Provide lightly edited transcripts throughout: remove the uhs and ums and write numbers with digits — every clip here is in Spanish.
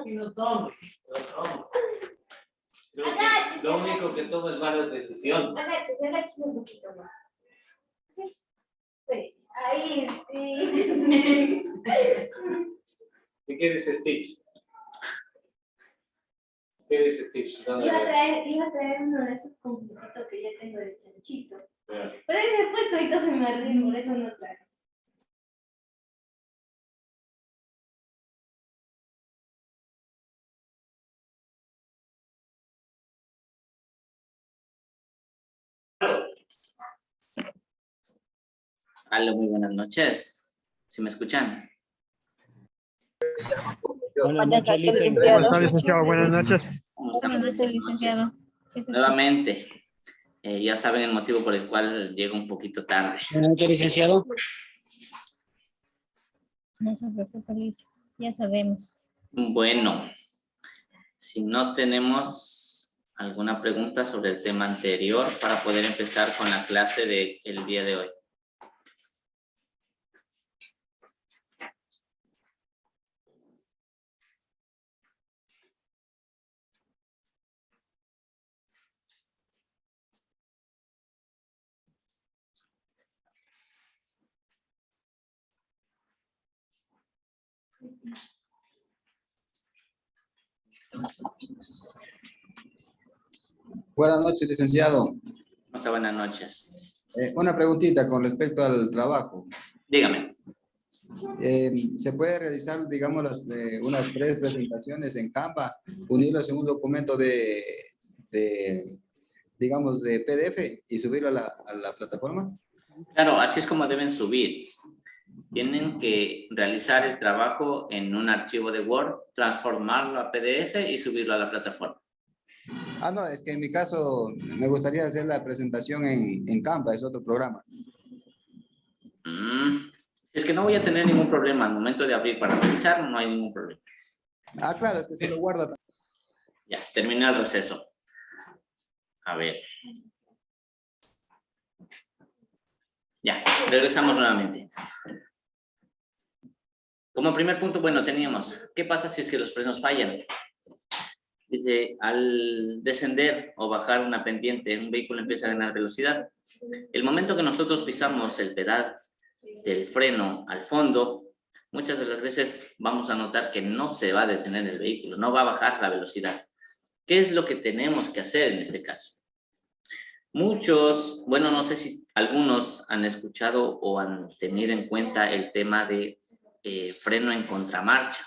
No tomo. Creo que Agáchese, lo único agáchese. que tomo es varias decisiones. Agáchese un poquito más. Sí, ahí sí. ¿Y qué dice Stitch? ¿Qué dice Stitch? ¿Dónde Iba a ve? traer uno de esos completitos que ya tengo de chanchito. Ya. Pero ahí después todito se me ríe, por eso no traje. Hola, muy buenas noches. ¿Sí me escuchan? Buenas noches, ¿Cómo licenciado. está, licenciado? Buenas noches. ¿Cómo están? Buenas noches, Buenas licenciado. noches. Sí, se escucha. Nuevamente, ya saben el motivo por el cual llego un poquito tarde. Buenas noches, licenciado. No se preocupe, Liz. Ya sabemos. Bueno, si no tenemos alguna pregunta sobre el tema anterior para poder empezar con la clase del día de hoy. Buenas noches, licenciado. Buenas noches. Una preguntita con respecto al trabajo. Dígame. ¿Se puede realizar, digamos, unas 3 presentaciones en Canva, unirlas en un documento digamos, de PDF y subirlo a la plataforma? Claro, así es como deben subir. Tienen que realizar el trabajo en un archivo de Word, transformarlo a PDF y subirlo a la plataforma. Ah, no, es que en mi caso me gustaría hacer la presentación en Canva, es otro programa. Es que no voy a tener ningún problema al momento de abrir para revisar, no hay ningún problema. Ah, claro, es que si lo guarda. Ya, termina el receso. A ver. Ya, regresamos nuevamente. Como primer punto, bueno, teníamos, ¿qué pasa si es que los frenos fallan? Dice, al descender o bajar una pendiente, un vehículo empieza a ganar velocidad. El momento que nosotros pisamos el pedal del freno al fondo, muchas de las veces vamos a notar que no se va a detener el vehículo, no va a bajar la velocidad. ¿Qué es lo que tenemos que hacer en este caso? Muchos, bueno, no sé si algunos han escuchado o han tenido en cuenta el tema de freno en contramarcha.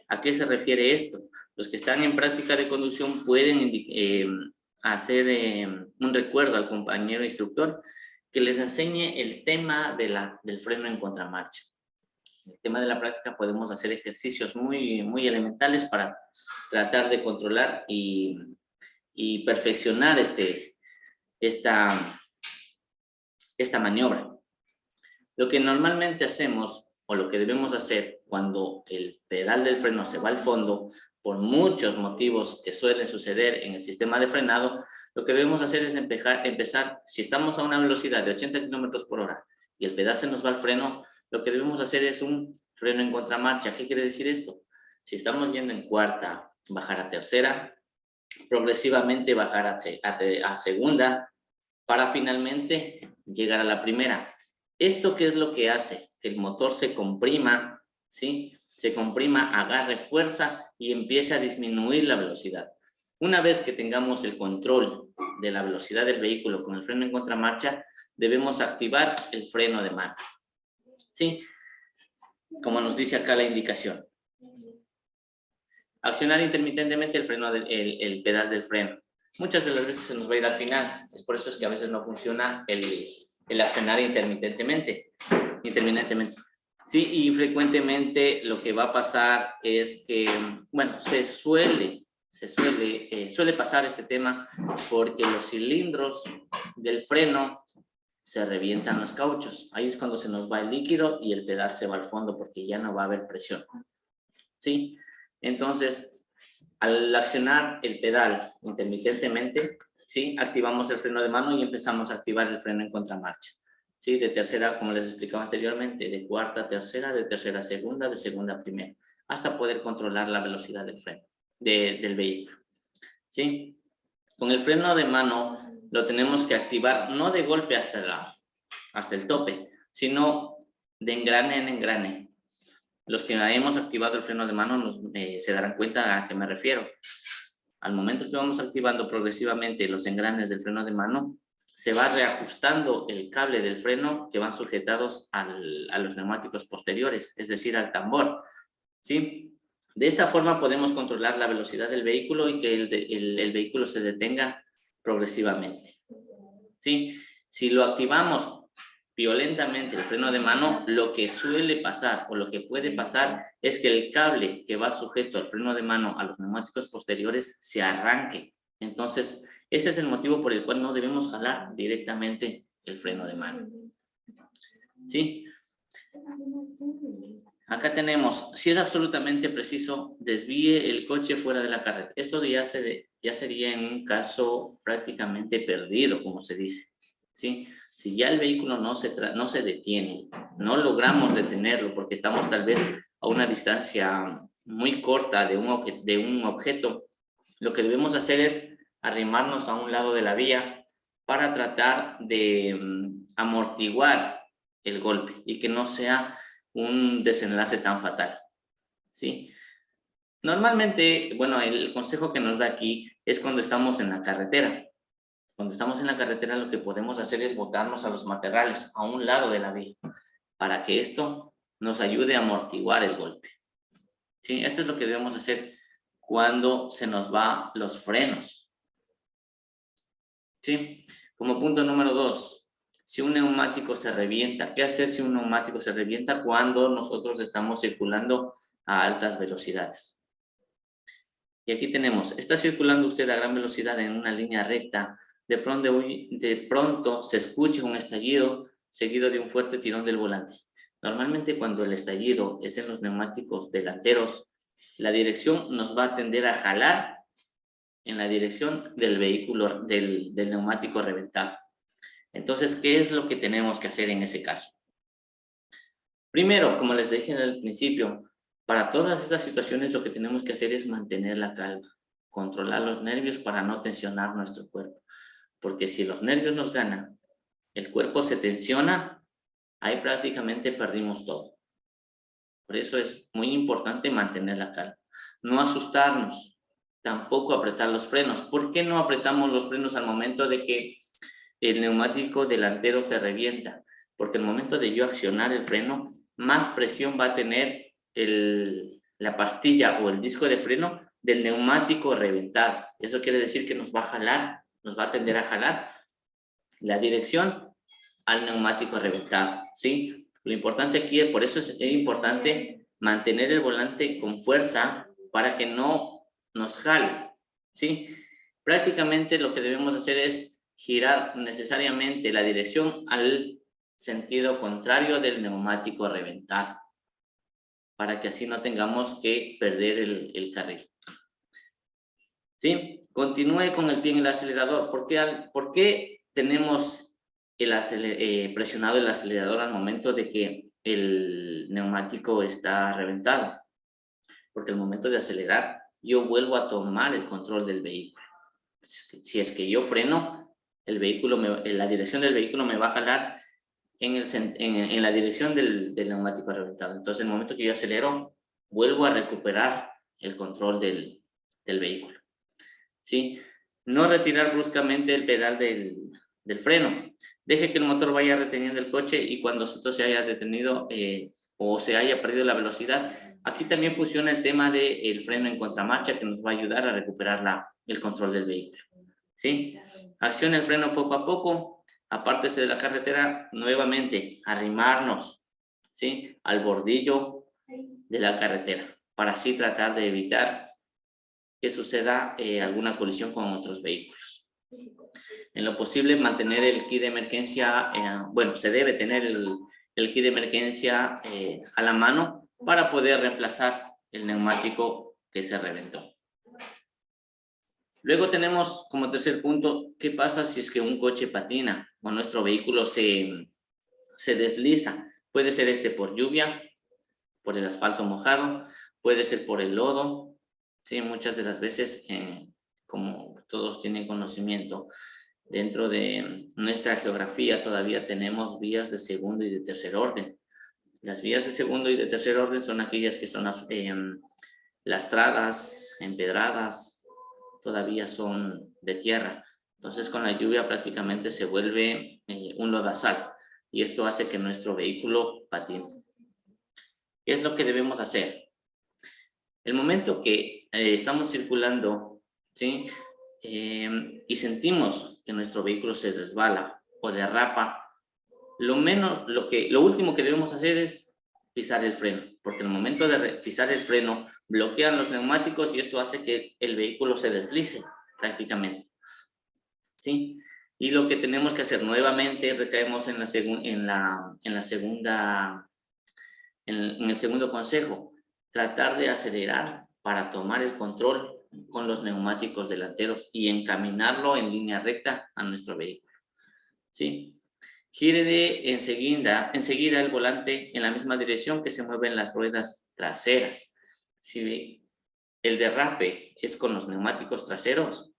¿A qué se refiere esto? Los que están en práctica de conducción pueden hacer un recuerdo al compañero instructor que les enseñe el tema del freno en contramarcha. En el tema de la práctica podemos hacer ejercicios muy elementales para tratar de controlar y perfeccionar esta maniobra. Lo que normalmente hacemos o lo que debemos hacer cuando el pedal del freno se va al fondo, por muchos motivos que suelen suceder en el sistema de frenado, lo que debemos hacer es empezar, si estamos a una velocidad de 80 km por hora y el pedal se nos va al freno, lo que debemos hacer es un freno en contramarcha. ¿Qué quiere decir esto? Si estamos yendo en cuarta, bajar a tercera, progresivamente bajar a segunda, para finalmente llegar a la primera. ¿Esto qué es lo que hace? Que el motor se comprima, ¿sí? Se comprima, agarre fuerza y empiece a disminuir la velocidad. Una vez que tengamos el control de la velocidad del vehículo con el freno en contramarcha, debemos activar el freno de mano, ¿sí? Como nos dice acá la indicación. Accionar intermitentemente el freno el pedal del freno. Muchas de las veces se nos va a ir al final. Es por eso es que a veces no funciona el accionar intermitentemente. Sí, y frecuentemente lo que va a pasar es que, bueno, suele pasar este tema porque los cilindros del freno se revientan los cauchos. Ahí es cuando se nos va el líquido y el pedal se va al fondo porque ya no va a haber presión. ¿Sí? Entonces, al accionar el pedal intermitentemente, ¿sí? Activamos el freno de mano y empezamos a activar el freno en contramarcha. ¿Sí? De tercera, como les explicaba anteriormente, de cuarta a tercera, de tercera a segunda, de segunda a primera. hasta poder controlar la velocidad del freno, del vehículo. ¿Sí? Con el freno de mano lo tenemos que activar no de golpe hasta el tope, sino de engrane en engrane. Los que hemos activado el freno de mano se darán cuenta a qué me refiero. Al momento que vamos activando progresivamente los engranes del freno de mano, se va reajustando el cable del freno que van sujetados a los neumáticos posteriores, es decir, al tambor. ¿Sí? De esta forma podemos controlar la velocidad del vehículo y que el vehículo se detenga progresivamente. ¿Sí? Si lo activamos violentamente el freno de mano, lo que suele pasar o lo que puede pasar es que el cable que va sujeto al freno de mano a los neumáticos posteriores se arranque. Entonces, ese es el motivo por el cual no debemos jalar directamente el freno de mano. ¿Sí? Acá tenemos, si es absolutamente preciso, desvíe el coche fuera de la carretera. Esto ya sería en un caso prácticamente perdido, como se dice. ¿Sí? Si ya el vehículo no se detiene, no logramos detenerlo porque estamos tal vez a una distancia muy corta de un objeto, lo que debemos hacer es arrimarnos a un lado de la vía para tratar de amortiguar el golpe y que no sea un desenlace tan fatal. ¿Sí? Normalmente, bueno, el consejo que nos da aquí es cuando estamos en la carretera. Cuando estamos en la carretera lo que podemos hacer es botarnos a los matorrales, a un lado de la vía, para que esto nos ayude a amortiguar el golpe. ¿Sí? Esto es lo que debemos hacer cuando se nos van los frenos. ¿Sí? Como punto número 2, si un neumático se revienta, ¿qué hacer si un neumático se revienta cuando nosotros estamos circulando a altas velocidades? Y aquí tenemos, está circulando usted a gran velocidad en una línea recta, de pronto se escucha un estallido seguido de un fuerte tirón del volante. Normalmente cuando el estallido es en los neumáticos delanteros, la dirección nos va a tender a jalar en la dirección del vehículo, del neumático reventado. Entonces, ¿qué es lo que tenemos que hacer en ese caso? Primero, como les dije en el principio, para todas estas situaciones lo que tenemos que hacer es mantener la calma, controlar los nervios para no tensionar nuestro cuerpo. Porque si los nervios nos ganan, el cuerpo se tensiona, ahí prácticamente perdimos todo. Por eso es muy importante mantener la calma. No asustarnos, tampoco apretar los frenos. ¿Por qué no apretamos los frenos al momento de que el neumático delantero se revienta? Porque al momento de yo accionar el freno, más presión va a tener la pastilla o el disco de freno del neumático reventado. Eso quiere decir que nos va a jalar, nos va a tender a jalar la dirección al neumático reventado, ¿sí? Lo importante aquí, por eso es importante mantener el volante con fuerza para que no nos jale, ¿sí? Prácticamente lo que debemos hacer es girar necesariamente la dirección al sentido contrario del neumático reventado, para que así no tengamos que perder el carril. ¿Sí? Continúe con el pie en el acelerador. ¿Por qué tenemos presionado el acelerador al momento de que el neumático está reventado? Porque al momento de acelerar, yo vuelvo a tomar el control del vehículo. Si es que yo freno, la dirección del vehículo me va a jalar en la dirección del neumático reventado. Entonces, en el momento que yo acelero, vuelvo a recuperar el control del vehículo. ¿Sí? No retirar bruscamente el pedal del freno. Deje que el motor vaya reteniendo el coche y cuando esto se haya detenido o se haya perdido la velocidad, aquí también funciona el tema del freno en contramarcha que nos va a ayudar a recuperar el control del vehículo. ¿Sí? Accione el freno poco a poco, apártese de la carretera, nuevamente arrimarnos, ¿sí?, al bordillo de la carretera para así tratar de evitar que suceda alguna colisión con otros vehículos. En lo posible mantener el kit de emergencia, se debe tener el kit de emergencia a la mano para poder reemplazar el neumático que se reventó. Luego tenemos como tercer punto, ¿qué pasa si es que un coche patina o nuestro vehículo se desliza? Puede ser por lluvia, por el asfalto mojado, puede ser por el lodo, ¿sí? Muchas de las veces, como todos tienen conocimiento, dentro de nuestra geografía todavía tenemos vías de segundo y de tercer orden. Las vías de segundo y de tercer orden son aquellas que son lastradas, empedradas, todavía son de tierra. Entonces con la lluvia prácticamente se vuelve un lodazal y esto hace que nuestro vehículo patine. ¿Qué es lo que debemos hacer? El momento que estamos circulando, ¿sí? Y sentimos que nuestro vehículo se resbala o derrapa, lo último que debemos hacer es pisar el freno, porque en el momento de pisar el freno bloquean los neumáticos y esto hace que el vehículo se deslice prácticamente, ¿sí? Y lo que tenemos que hacer nuevamente, recaemos en el segundo consejo, tratar de acelerar para tomar el control con los neumáticos delanteros y encaminarlo en línea recta a nuestro vehículo, ¿sí? Gire enseguida el volante en la misma dirección que se mueven las ruedas traseras. Si el derrape es con los neumáticos traseros,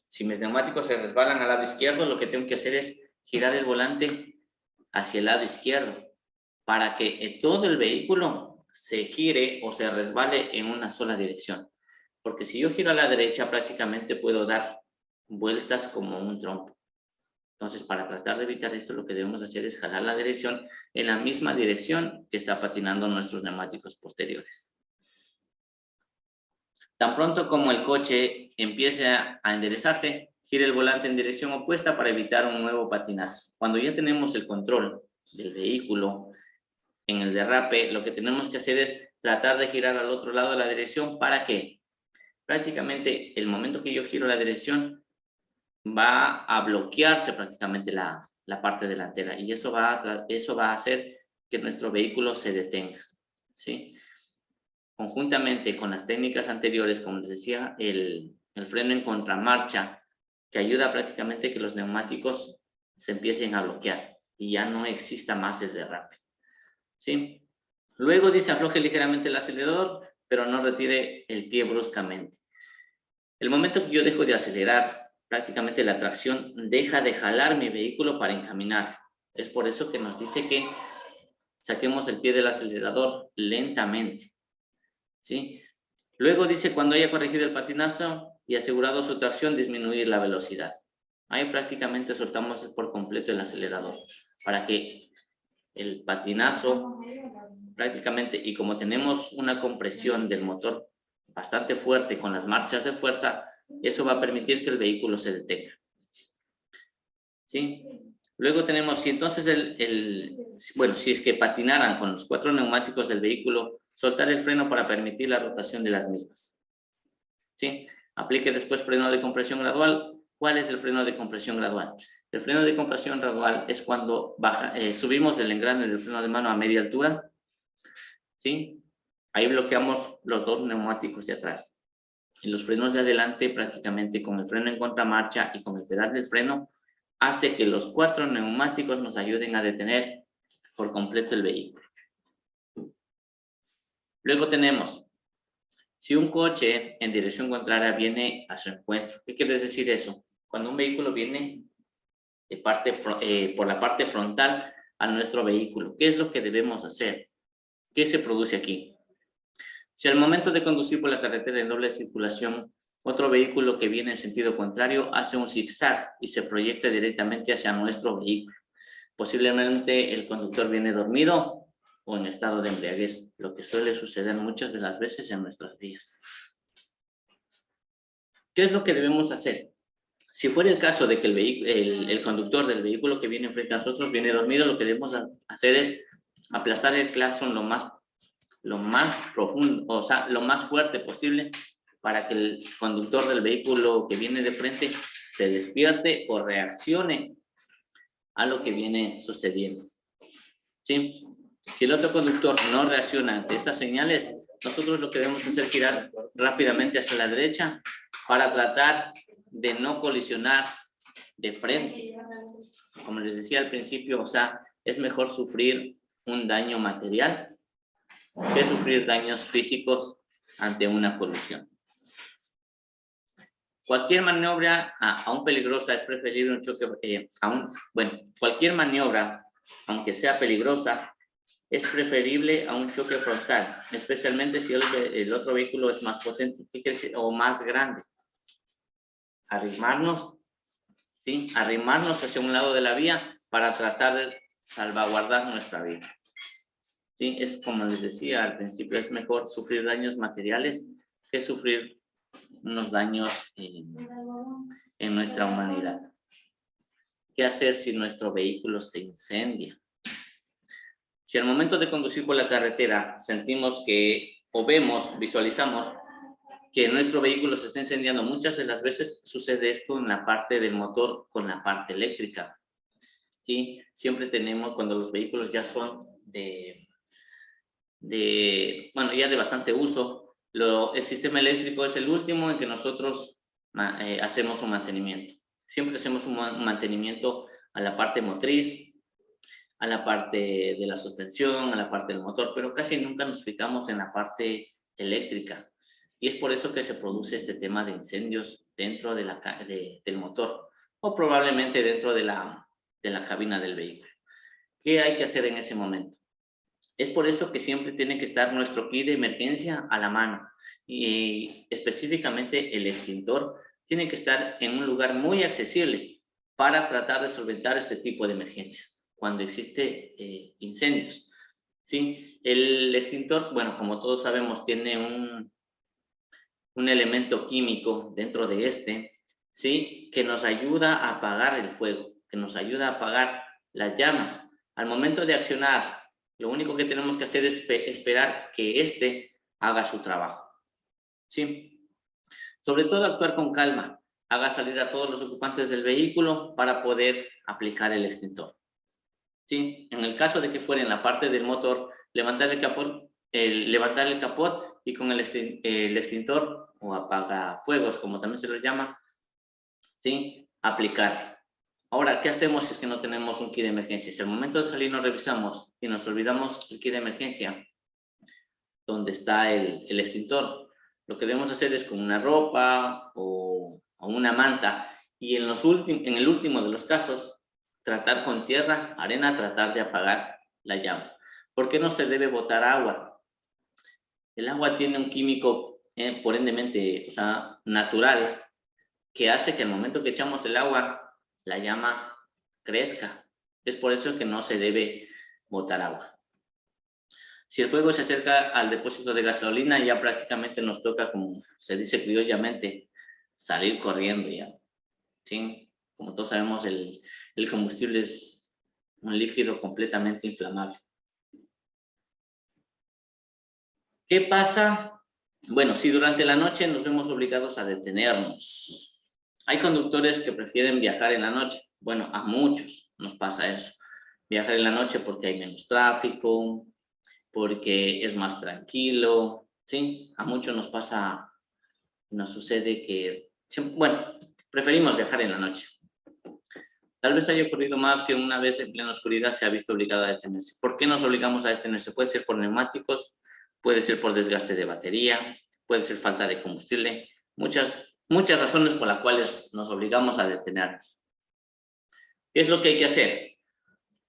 si mis neumáticos se resbalan al lado izquierdo, lo que tengo que hacer es girar el volante hacia el lado izquierdo para que todo el vehículo se gire o se resbale en una sola dirección. Porque si yo giro a la derecha, prácticamente puedo dar vueltas como un trompo. Entonces, para tratar de evitar esto, lo que debemos hacer es jalar la dirección en la misma dirección que está patinando nuestros neumáticos posteriores. Tan pronto como el coche empiece a enderezarse, gire el volante en dirección opuesta para evitar un nuevo patinazo. Cuando ya tenemos el control del vehículo en el derrape, lo que tenemos que hacer es tratar de girar al otro lado de la dirección. ¿Para qué? Prácticamente el momento que yo giro la dirección va a bloquearse prácticamente la parte delantera y eso va a hacer que nuestro vehículo se detenga, ¿sí? Conjuntamente con las técnicas anteriores, como les decía, el freno en contramarcha, que ayuda prácticamente a que los neumáticos se empiecen a bloquear y ya no exista más el derrape, ¿sí? Luego dice afloje ligeramente el acelerador, pero no retire el pie bruscamente. El momento que yo dejo de acelerar, prácticamente la tracción deja de jalar mi vehículo para encaminar. Es por eso que nos dice que saquemos el pie del acelerador lentamente, ¿sí? Luego dice cuando haya corregido el patinazo y asegurado su tracción, disminuir la velocidad. Ahí prácticamente soltamos por completo el acelerador para que el patinazo prácticamente, y como tenemos una compresión del motor bastante fuerte con las marchas de fuerza, eso va a permitir que el vehículo se detenga, ¿sí? Luego tenemos, si entonces si es que patinaran con los 4 neumáticos del vehículo, soltar el freno para permitir la rotación de las mismas, ¿sí? Aplique después freno de compresión gradual. ¿Cuál es el freno de compresión gradual? El freno de compresión gradual es cuando subimos el engrane del freno de mano a media altura, ¿sí? Ahí bloqueamos los 2 neumáticos de atrás. Y los frenos de adelante, prácticamente con el freno en contramarcha y con el pedal del freno, hace que los 4 neumáticos nos ayuden a detener por completo el vehículo. Luego tenemos, si un coche en dirección contraria viene a su encuentro, ¿qué quiere decir eso? Cuando un vehículo viene por la parte frontal a nuestro vehículo, ¿qué es lo que debemos hacer? ¿Qué se produce aquí? Si al momento de conducir por la carretera en doble circulación, otro vehículo que viene en sentido contrario hace un zigzag y se proyecta directamente hacia nuestro vehículo. Posiblemente el conductor viene dormido o en estado de embriaguez, lo que suele suceder muchas de las veces en nuestras vías. ¿Qué es lo que debemos hacer? Si fuera el caso de que el conductor del vehículo que viene frente a nosotros viene dormido, lo que debemos hacer es aplastar el claxon lo más profundo, o sea, lo más fuerte posible para que el conductor del vehículo que viene de frente se despierte o reaccione a lo que viene sucediendo, ¿sí? Si el otro conductor no reacciona ante estas señales, nosotros lo que debemos hacer es girar rápidamente hacia la derecha para tratar de no colisionar de frente. Como les decía al principio, o sea, es mejor sufrir un daño material que sufrir daños físicos ante una colisión. Cualquier maniobra aún peligrosa es preferible un choque, cualquier maniobra, aunque sea peligrosa, es preferible a un choque frontal, especialmente si el otro vehículo es más potente, ¿qué quiere decir? O más grande. Arrimarnos, ¿sí? Arrimarnos hacia un lado de la vía para tratar de salvaguardar nuestra vida. ¿Sí? Es como les decía al principio, es mejor sufrir daños materiales que sufrir unos daños en nuestra humanidad. ¿Qué hacer si nuestro vehículo se incendia? Si al momento de conducir por la carretera sentimos que, o vemos, visualizamos que nuestro vehículo se está incendiando, muchas de las veces sucede esto en la parte del motor con la parte eléctrica. ¿Sí? Siempre tenemos, cuando los vehículos ya son ya de bastante uso, el sistema eléctrico es el último en que nosotros hacemos un mantenimiento. Siempre hacemos un mantenimiento a la parte motriz, a la parte de la suspensión, a la parte del motor, pero casi nunca nos fijamos en la parte eléctrica. Y es por eso que se produce este tema de incendios dentro del motor o probablemente dentro de la cabina del vehículo. ¿Qué hay que hacer en ese momento? Es por eso que siempre tiene que estar nuestro kit de emergencia a la mano y específicamente el extintor tiene que estar en un lugar muy accesible para tratar de solventar este tipo de emergencias cuando existe incendios. ¿Sí? El extintor, bueno, como todos sabemos, tiene un elemento químico dentro de ¿sí? Que nos ayuda a apagar el fuego, que nos ayuda a apagar las llamas. Al momento de accionar, lo único que tenemos que hacer es esperar que haga su trabajo. ¿Sí? Sobre todo actuar con calma. Haga salir a todos los ocupantes del vehículo para poder aplicar el extintor. ¿Sí? En el caso de que fuera en la parte del motor, levantar el capot y con el extintor o apagafuegos, como también se lo llama, ¿sí? Aplicar. Ahora, ¿qué hacemos si es que no tenemos un kit de emergencia? Si al momento de salir nos revisamos y nos olvidamos el kit de emergencia, donde está el extintor, lo que debemos hacer es con una ropa o una manta y en el último de los casos, tratar con tierra, arena, tratar de apagar la llama. ¿Por qué no se debe botar agua? El agua tiene un químico, por ende, natural, que hace que al momento que echamos el agua, la llama crezca. Es por eso que no se debe botar agua. Si el fuego se acerca al depósito de gasolina, ya prácticamente nos toca, como se dice criollamente, salir corriendo ya. ¿Sí? Como todos sabemos, el combustible es un líquido completamente inflamable. ¿Qué pasa? Bueno, si durante la noche nos vemos obligados a detenernos. Hay conductores que prefieren viajar en la noche. Bueno, a muchos nos pasa eso. Viajar en la noche porque hay menos tráfico, porque es más tranquilo, ¿sí? A muchos nos pasa, nos sucede que, bueno, preferimos viajar en la noche. Tal vez haya ocurrido más que una vez en plena oscuridad se ha visto obligado a detenerse. ¿Por qué nos obligamos a detenerse? Puede ser por neumáticos, puede ser por desgaste de batería, puede ser falta de combustible, muchas razones por las cuales nos obligamos a detenernos. ¿Qué es lo que hay que hacer?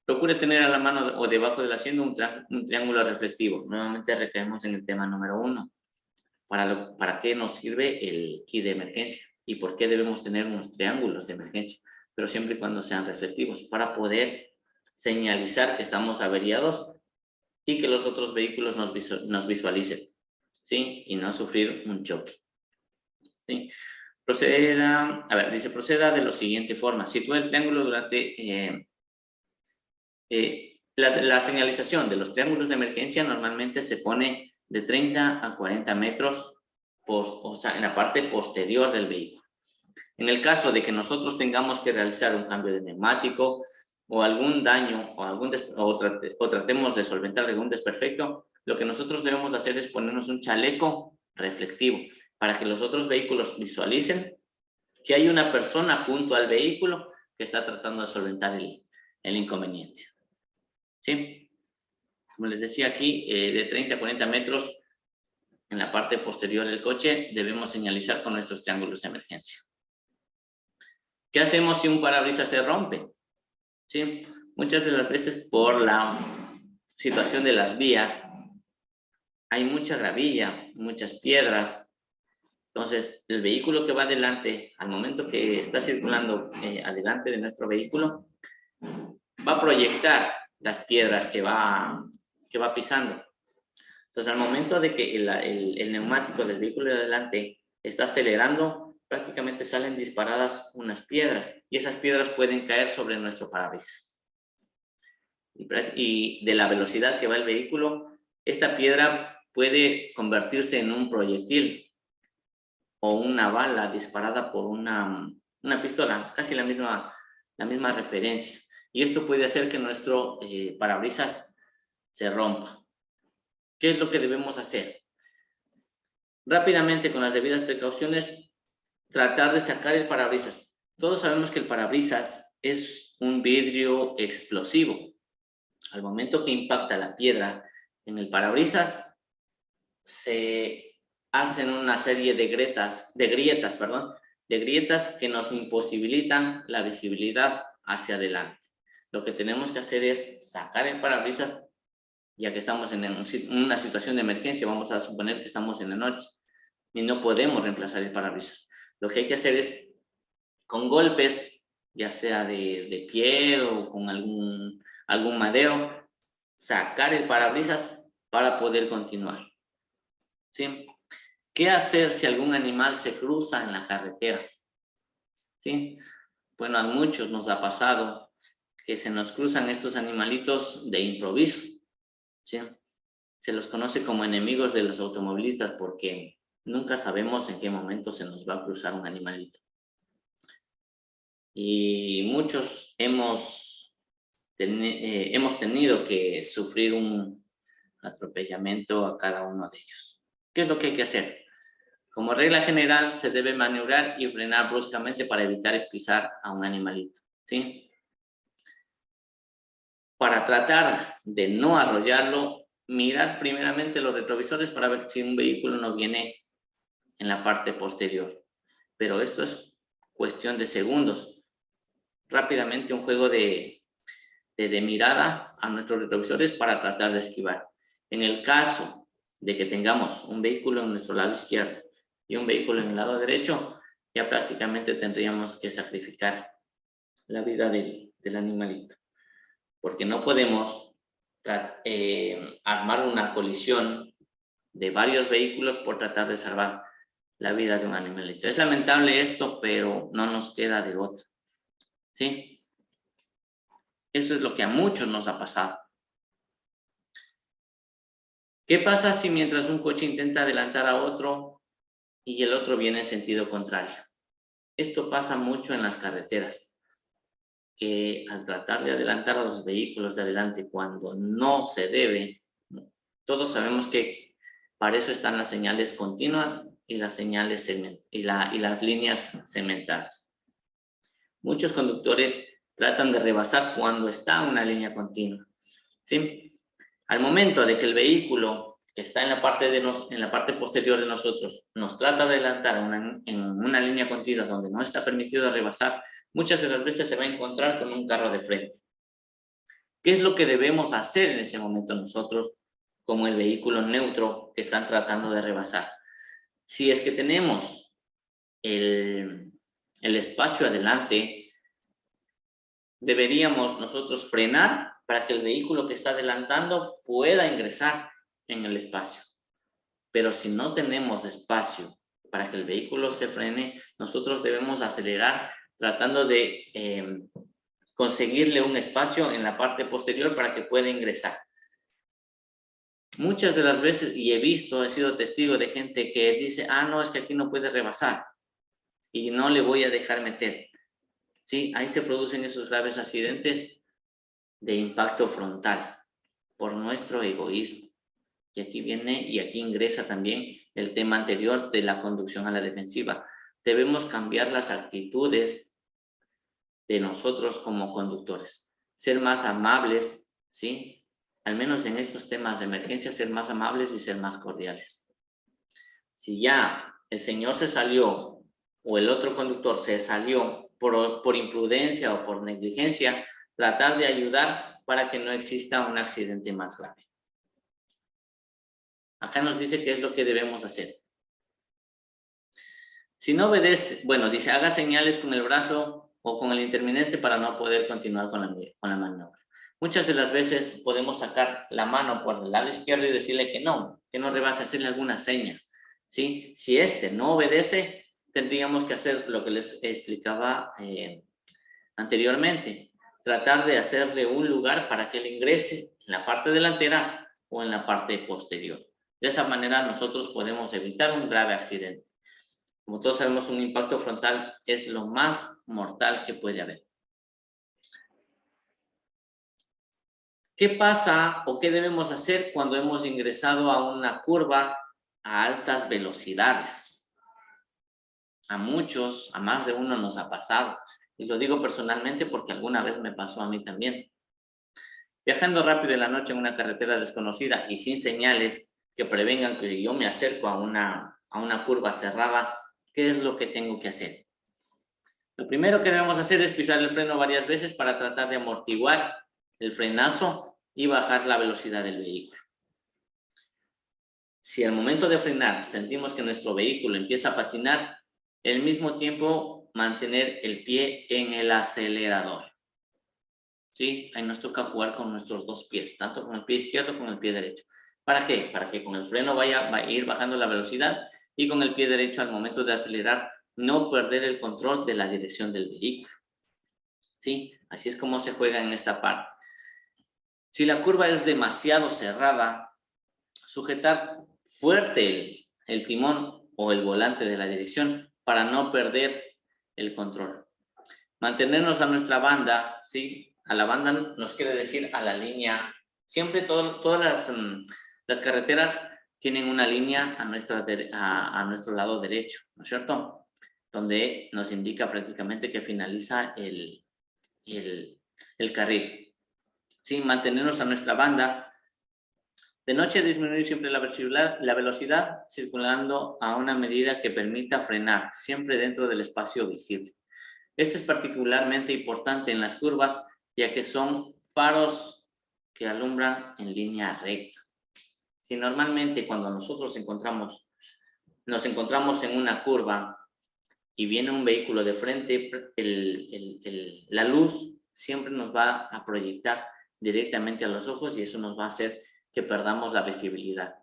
Procure tener a la mano o debajo del asiento un triángulo reflectivo. Nuevamente recaemos en el tema número 1. ¿Para qué nos sirve el kit de emergencia? ¿Y por qué debemos tener unos triángulos de emergencia? Pero siempre y cuando sean reflectivos, para poder señalizar que estamos averiados y que los otros vehículos nos visualicen, ¿sí? Y no sufrir un choque, ¿sí? Proceda de la siguiente forma. Sitúe el triángulo durante... la señalización de los triángulos de emergencia normalmente se pone de 30 a 40 metros, en la parte posterior del vehículo. En el caso de que nosotros tengamos que realizar un cambio de neumático o algún daño o tratemos de solventar algún desperfecto, lo que nosotros debemos hacer es ponernos un chaleco reflectivo para que los otros vehículos visualicen que hay una persona junto al vehículo que está tratando de solventar el inconveniente. ¿Sí? Como les decía aquí, de 30 a 40 metros en la parte posterior del coche, debemos señalizar con nuestros triángulos de emergencia. ¿Qué hacemos si un parabrisas se rompe? ¿Sí? Muchas de las veces por la situación de las vías, hay mucha gravilla, muchas piedras. Entonces, el vehículo que va adelante, al momento que está circulando adelante de nuestro vehículo, va a proyectar las piedras que va pisando. Entonces, al momento de que el neumático del vehículo de adelante está acelerando, prácticamente salen disparadas unas piedras y esas piedras pueden caer sobre nuestro parabrisas. Y de la velocidad que va el vehículo, esta piedra puede convertirse en un proyectil o una bala disparada por una pistola, casi la misma referencia. Y esto puede hacer que nuestro parabrisas se rompa. ¿Qué es lo que debemos hacer? Rápidamente, con las debidas precauciones, tratar de sacar el parabrisas. Todos sabemos que el parabrisas es un vidrio explosivo. Al momento que impacta la piedra en el parabrisas, se hacen una serie de grietas que nos imposibilitan la visibilidad hacia adelante. Lo que tenemos que hacer es sacar el parabrisas, ya que estamos en una situación de emergencia, vamos a suponer que estamos en la noche y no podemos reemplazar el parabrisas. Lo que hay que hacer es, con golpes, ya sea de pie o con algún madero, sacar el parabrisas para poder continuar. ¿Sí? ¿Qué hacer si algún animal se cruza en la carretera? ¿Sí? Bueno, a muchos nos ha pasado que se nos cruzan estos animalitos de improviso. ¿Sí? Se los conoce como enemigos de los automovilistas porque nunca sabemos en qué momento se nos va a cruzar un animalito. Y muchos hemos tenido que sufrir un atropellamiento a cada uno de ellos. ¿Qué es lo que hay que hacer? Como regla general, se debe maniobrar y frenar bruscamente para evitar pisar a un animalito, ¿sí? Para tratar de no arrollarlo, mirar primeramente los retrovisores para ver si un vehículo no viene en la parte posterior. Pero esto es cuestión de segundos. Rápidamente un juego de mirada a nuestros retrovisores para tratar de esquivar. En el caso de que tengamos un vehículo en nuestro lado izquierdo y un vehículo en el lado derecho, ya prácticamente tendríamos que sacrificar la vida del animalito. Porque no podemos armar una colisión de varios vehículos por tratar de salvar la vida de un animalito. Es lamentable esto, pero no nos queda de otra. ¿Sí? Eso es lo que a muchos nos ha pasado. ¿Qué pasa si mientras un coche intenta adelantar a otro y el otro viene en sentido contrario? Esto pasa mucho en las carreteras, que al tratar de adelantar a los vehículos de adelante cuando no se debe, todos sabemos que para eso están las señales continuas y las señales y las líneas segmentadas. Muchos conductores tratan de rebasar cuando está una línea continua, ¿sí? Al momento de que el vehículo que está en la parte posterior de nosotros nos trata de adelantar en una línea continua donde no está permitido rebasar, muchas de las veces se va a encontrar con un carro de frente. ¿Qué es lo que debemos hacer en ese momento nosotros como el vehículo neutro que están tratando de rebasar? Si es que tenemos el espacio adelante, deberíamos nosotros frenar para que el vehículo que está adelantando pueda ingresar en el espacio. Pero si no tenemos espacio para que el vehículo se frene, nosotros debemos acelerar tratando de conseguirle un espacio en la parte posterior para que pueda ingresar. Muchas de las veces, y he sido testigo de gente que dice, no, es que aquí no puede rebasar y no le voy a dejar meter. ¿Sí? Ahí se producen esos graves accidentes de impacto frontal por nuestro egoísmo. Y aquí ingresa también el tema anterior de la conducción a la defensiva. Debemos cambiar las actitudes de nosotros como conductores, ser más amables, ¿sí? Al menos en estos temas de emergencia, ser más amables y ser más cordiales. Si ya el señor se salió o el otro conductor se salió por imprudencia o por negligencia, tratar de ayudar para que no exista un accidente más grave. Acá nos dice qué es lo que debemos hacer. Si no obedece, bueno, dice, haga señales con el brazo o con el intermitente para no poder continuar con la maniobra. Muchas de las veces podemos sacar la mano por el lado izquierdo y decirle que no rebase, hacerle alguna seña, ¿sí? Si este no obedece, tendríamos que hacer lo que les explicaba anteriormente. Tratar de hacerle un lugar para que él ingrese en la parte delantera o en la parte posterior. De esa manera nosotros podemos evitar un grave accidente. Como todos sabemos, un impacto frontal es lo más mortal que puede haber. ¿Qué pasa o qué debemos hacer cuando hemos ingresado a una curva a altas velocidades? A muchos, a más de uno nos ha pasado. Y lo digo personalmente porque alguna vez me pasó a mí también. Viajando rápido en la noche en una carretera desconocida y sin señales que prevengan que yo me acerco a una curva cerrada, ¿qué es lo que tengo que hacer? Lo primero que debemos hacer es pisar el freno varias veces para tratar de amortiguar el frenazo y bajar la velocidad del vehículo. Si al momento de frenar sentimos que nuestro vehículo empieza a patinar, al mismo tiempo mantener el pie en el acelerador. ¿Sí? Ahí nos toca jugar con nuestros dos pies, tanto con el pie izquierdo como con el pie derecho. ¿Para qué? Para que con el freno va a ir bajando la velocidad y con el pie derecho al momento de acelerar no perder el control de la dirección del vehículo. ¿Sí? Así es como se juega en esta parte. Si la curva es demasiado cerrada, sujetar fuerte el timón o el volante de la dirección para no perder el control. Mantenernos a nuestra banda, ¿sí? A la banda nos quiere decir a la línea. Siempre todas las carreteras tienen una línea a nuestro lado derecho, ¿no es cierto? Donde nos indica prácticamente que finaliza el carril. Sí, mantenernos a nuestra banda. De noche disminuir siempre la velocidad circulando a una medida que permita frenar, siempre dentro del espacio visible. Esto es particularmente importante en las curvas, ya que son faros que alumbran en línea recta. Si normalmente cuando nosotros nos encontramos en una curva y viene un vehículo de frente, la luz siempre nos va a proyectar directamente a los ojos y eso nos va a hacer que perdamos la visibilidad.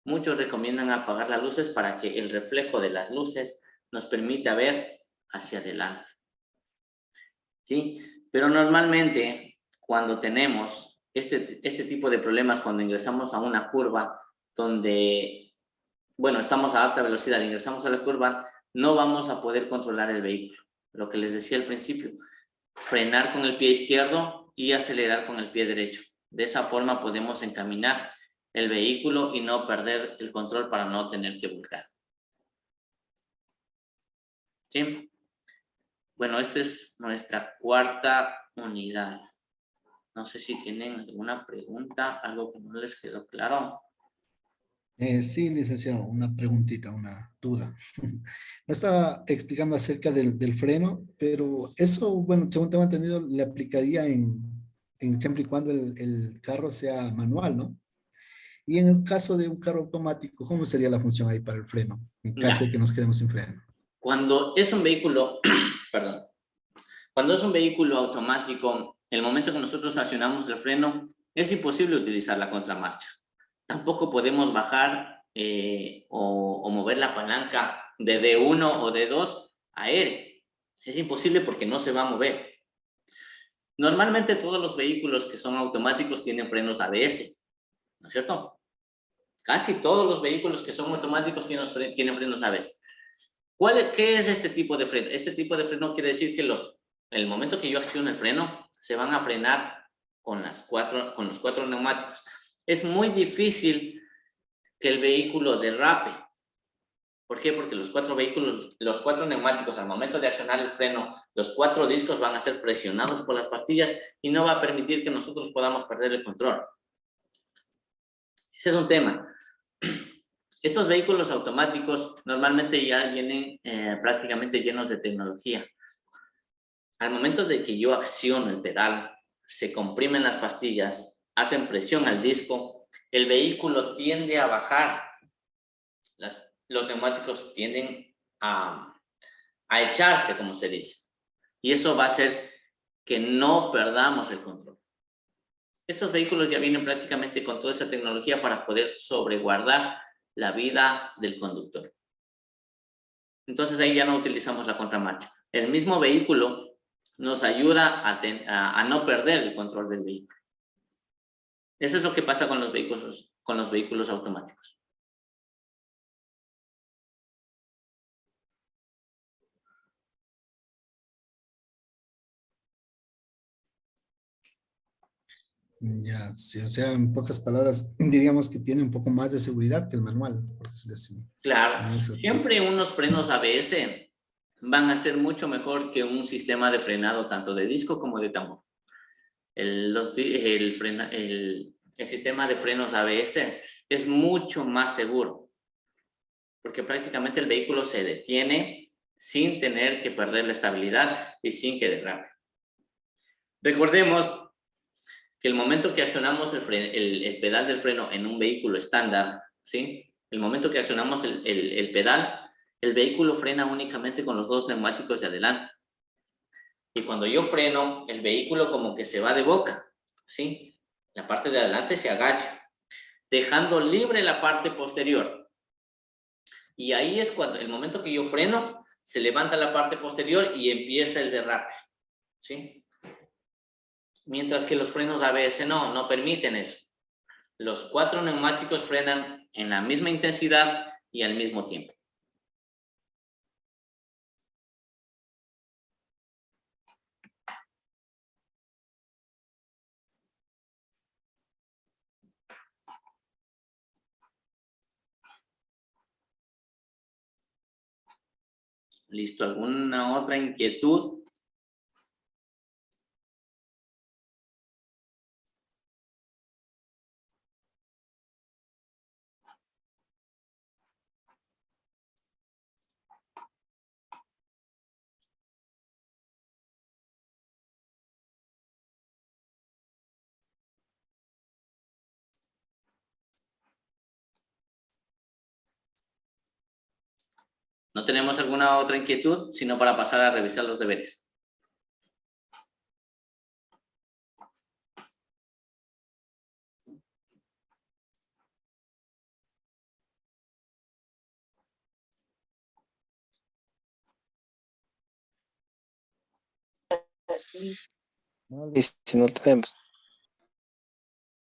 Muchos recomiendan apagar las luces para que el reflejo de las luces nos permita ver hacia adelante. ¿Sí? Pero normalmente cuando tenemos este tipo de problemas, cuando ingresamos a una curva donde, bueno, estamos a alta velocidad, ingresamos a la curva, no vamos a poder controlar el vehículo. Lo que les decía al principio, frenar con el pie izquierdo y acelerar con el pie derecho. De esa forma podemos encaminar el vehículo y no perder el control para no tener que volcar. ¿Sí? Bueno, esta es nuestra cuarta unidad. No sé si tienen alguna pregunta, algo que no les quedó claro. Sí, licenciado, una preguntita, una duda. Me estaba explicando acerca del freno, pero eso, bueno, según tengo entendido, le aplicaría en siempre y cuando el carro sea manual, ¿no? Y en el caso de un carro automático, ¿cómo sería la función ahí para el freno? En caso de que nos quedemos sin freno. Cuando es un vehículo, perdón, cuando es un vehículo automático, el momento que nosotros accionamos el freno, es imposible utilizar la contramarcha. Tampoco podemos bajar o mover la palanca de D1 o D2 a R. Es imposible porque no se va a mover. Normalmente todos los vehículos que son automáticos tienen frenos ABS, ¿no es cierto? Casi todos los vehículos que son automáticos tienen frenos ABS. ¿Qué es este tipo de freno? Este tipo de freno quiere decir que el momento que yo acciono el freno, se van a frenar con los cuatro neumáticos. Es muy difícil que el vehículo derrape. ¿Por qué? Porque los cuatro neumáticos, al momento de accionar el freno, los 4 discos van a ser presionados por las pastillas y no va a permitir que nosotros podamos perder el control. Ese es un tema. Estos vehículos automáticos normalmente ya vienen prácticamente llenos de tecnología. Al momento de que yo acciono el pedal, se comprimen las pastillas, hacen presión al disco, el vehículo tiende a bajar. Los neumáticos tienden a echarse, como se dice. Y eso va a hacer que no perdamos el control. Estos vehículos ya vienen prácticamente con toda esa tecnología para poder sobreguardar la vida del conductor. Entonces ahí ya no utilizamos la contramarcha. El mismo vehículo nos ayuda a no perder el control del vehículo. Eso es lo que pasa con los vehículos automáticos. Ya, sí, o sea, en pocas palabras, diríamos que tiene un poco más de seguridad que el manual, por decirlo así. Claro, Eso. siempre unos frenos ABS van a ser mucho mejor que un sistema de frenado tanto de disco como de tambor. El sistema de frenos ABS es mucho más seguro, porque prácticamente el vehículo se detiene sin tener que perder la estabilidad y sin que derrape. Recordemos que el momento que accionamos el pedal del freno en un vehículo estándar, ¿sí? El momento que accionamos el pedal, el vehículo frena únicamente con los dos neumáticos de adelante. Y cuando yo freno, el vehículo como que se va de boca, ¿sí? La parte de adelante se agacha, dejando libre la parte posterior. Y ahí es cuando, el momento que yo freno, se levanta la parte posterior y empieza el derrape, ¿sí? Mientras que los frenos ABS no permiten eso. Los 4 neumáticos frenan en la misma intensidad y al mismo tiempo. ¿Listo? ¿Alguna otra inquietud? ¿No tenemos alguna otra inquietud, sino para pasar a revisar los deberes? Y si no tenemos.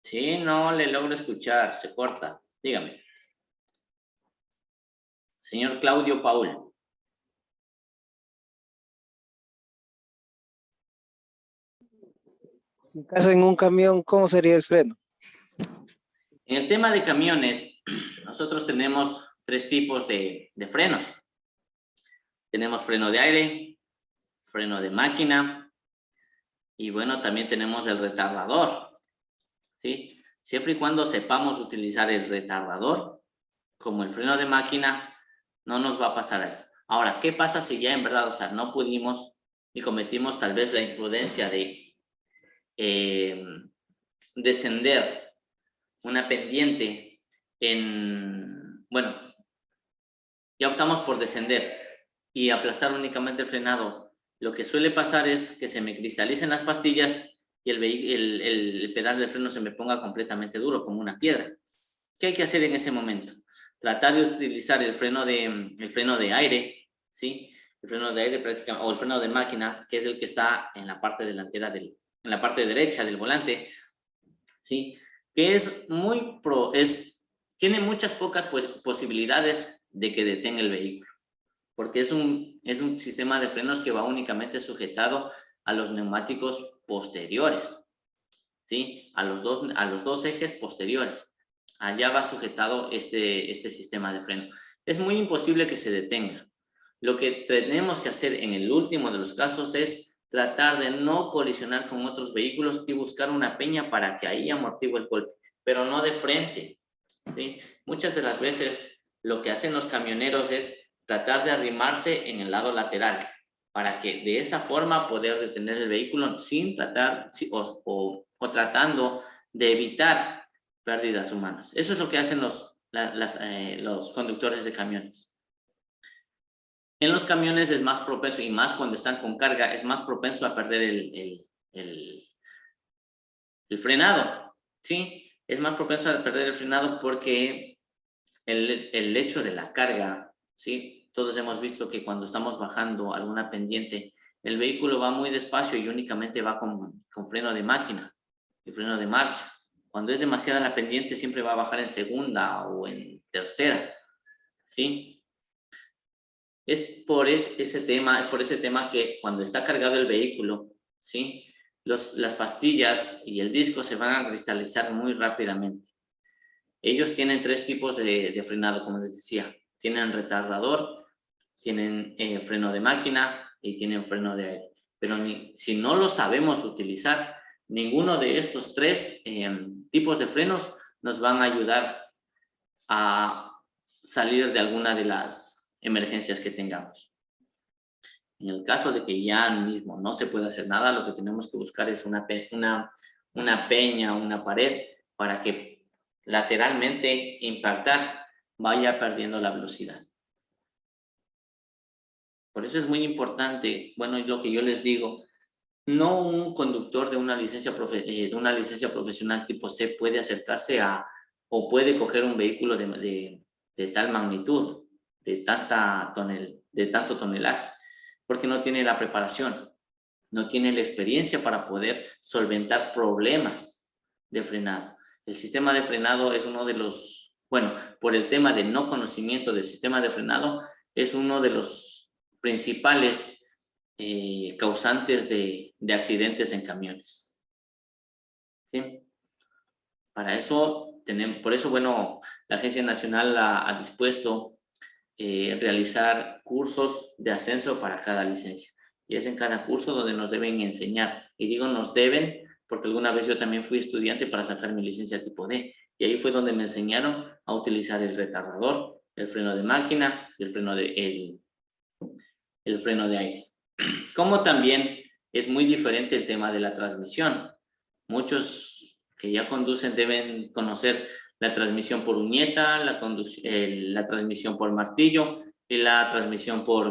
Sí, no le logro escuchar, se corta. Dígame. Señor Claudio Paul. En caso en un camión, ¿cómo sería el freno? En el tema de camiones, nosotros tenemos 3 tipos de frenos. Tenemos freno de aire, freno de máquina y bueno, también tenemos el retardador, ¿sí? Siempre y cuando sepamos utilizar el retardador, como el freno de máquina, no nos va a pasar esto. Ahora, ¿qué pasa si ya en verdad, o sea, no pudimos y cometimos tal vez la imprudencia de descender una pendiente bueno, ya optamos por descender y aplastar únicamente el frenado? Lo que suele pasar es que se me cristalicen las pastillas y el pedal de freno se me ponga completamente duro, como una piedra. ¿Qué hay que hacer en ese momento? Tratar de utilizar el freno de aire, ¿sí? El freno de aire prácticamente, o el freno de máquina, que es el que está en la parte delantera en la parte derecha del volante, ¿sí? Que tiene muchas pocas posibilidades de que detenga el vehículo, porque es un sistema de frenos que va únicamente sujetado a los neumáticos posteriores, ¿sí? A los dos ejes posteriores. Allá va sujetado este sistema de freno. Es muy imposible que se detenga. Lo que tenemos que hacer en el último de los casos es tratar de no colisionar con otros vehículos y buscar una peña para que ahí amortigue el golpe, pero no de frente, ¿sí? Muchas de las veces lo que hacen los camioneros es tratar de arrimarse en el lado lateral para que de esa forma poder detener el vehículo sin tratar o tratando de evitar pérdidas humanas. Eso es lo que hacen los conductores de camiones. En los camiones es más propenso, y más cuando están con carga, es más propenso a perder el frenado, ¿sí? Es más propenso a perder el frenado porque el hecho de la carga, ¿sí? Todos hemos visto que cuando estamos bajando alguna pendiente, el vehículo va muy despacio y únicamente va con freno de máquina y freno de marcha. Cuando es demasiada la pendiente, siempre va a bajar en segunda o en tercera, ¿sí? Es por ese tema que cuando está cargado el vehículo, ¿sí? Las pastillas y el disco se van a cristalizar muy rápidamente. Ellos tienen 3 tipos de frenado, como les decía. Tienen retardador, tienen freno de máquina y tienen freno de aire. Pero si no lo sabemos utilizar, ninguno de estos 3 tipos de frenos nos van a ayudar a salir de alguna de las emergencias que tengamos. En el caso de que ya mismo no se pueda hacer nada, lo que tenemos que buscar es una peña, una pared, para que lateralmente impactar vaya perdiendo la velocidad. Por eso es muy importante, bueno, lo que yo les digo, no un conductor de una licencia profesional tipo C puede acercarse o puede coger un vehículo de tal magnitud, de tanto tonelaje, porque no tiene la preparación, no tiene la experiencia para poder solventar problemas de frenado. El sistema de frenado es uno de los, bueno, por el tema de no conocimiento del sistema de frenado, es uno de los principales causantes de accidentes en camiones. ¿Sí? Para eso por eso, bueno, la Agencia Nacional ha dispuesto realizar cursos de ascenso para cada licencia. Y es en cada curso donde nos deben enseñar. Y digo nos deben porque alguna vez yo también fui estudiante para sacar mi licencia tipo D. Y ahí fue donde me enseñaron a utilizar el retardador, el freno de máquina y el freno de aire. Como también es muy diferente el tema de la transmisión. Muchos que ya conducen deben conocer la transmisión por uñeta, la transmisión por martillo y la transmisión por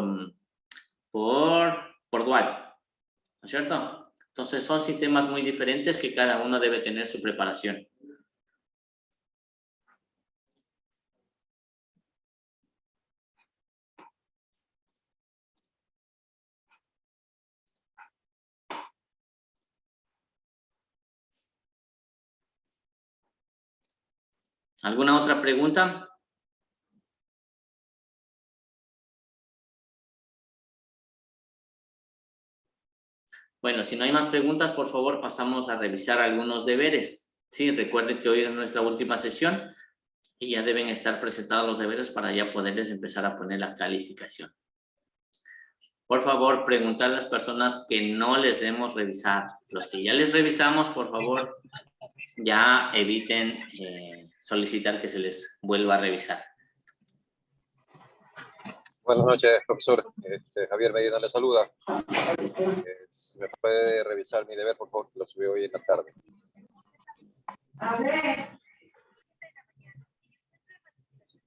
dual, ¿no es cierto? Entonces son sistemas muy diferentes que cada uno debe tener su preparación. ¿Alguna otra pregunta? Bueno, si no hay más preguntas, por favor, pasamos a revisar algunos deberes. Sí, recuerden que hoy es nuestra última sesión y ya deben estar presentados los deberes para ya poderles empezar a poner la calificación. Por favor, preguntar a las personas que no les hemos revisado. Los que ya les revisamos, por favor, ya eviten solicitar que se les vuelva a revisar. Buenas noches, profesor. Javier Medina le saluda. Si me puede revisar mi deber, por favor, lo subí hoy en la tarde.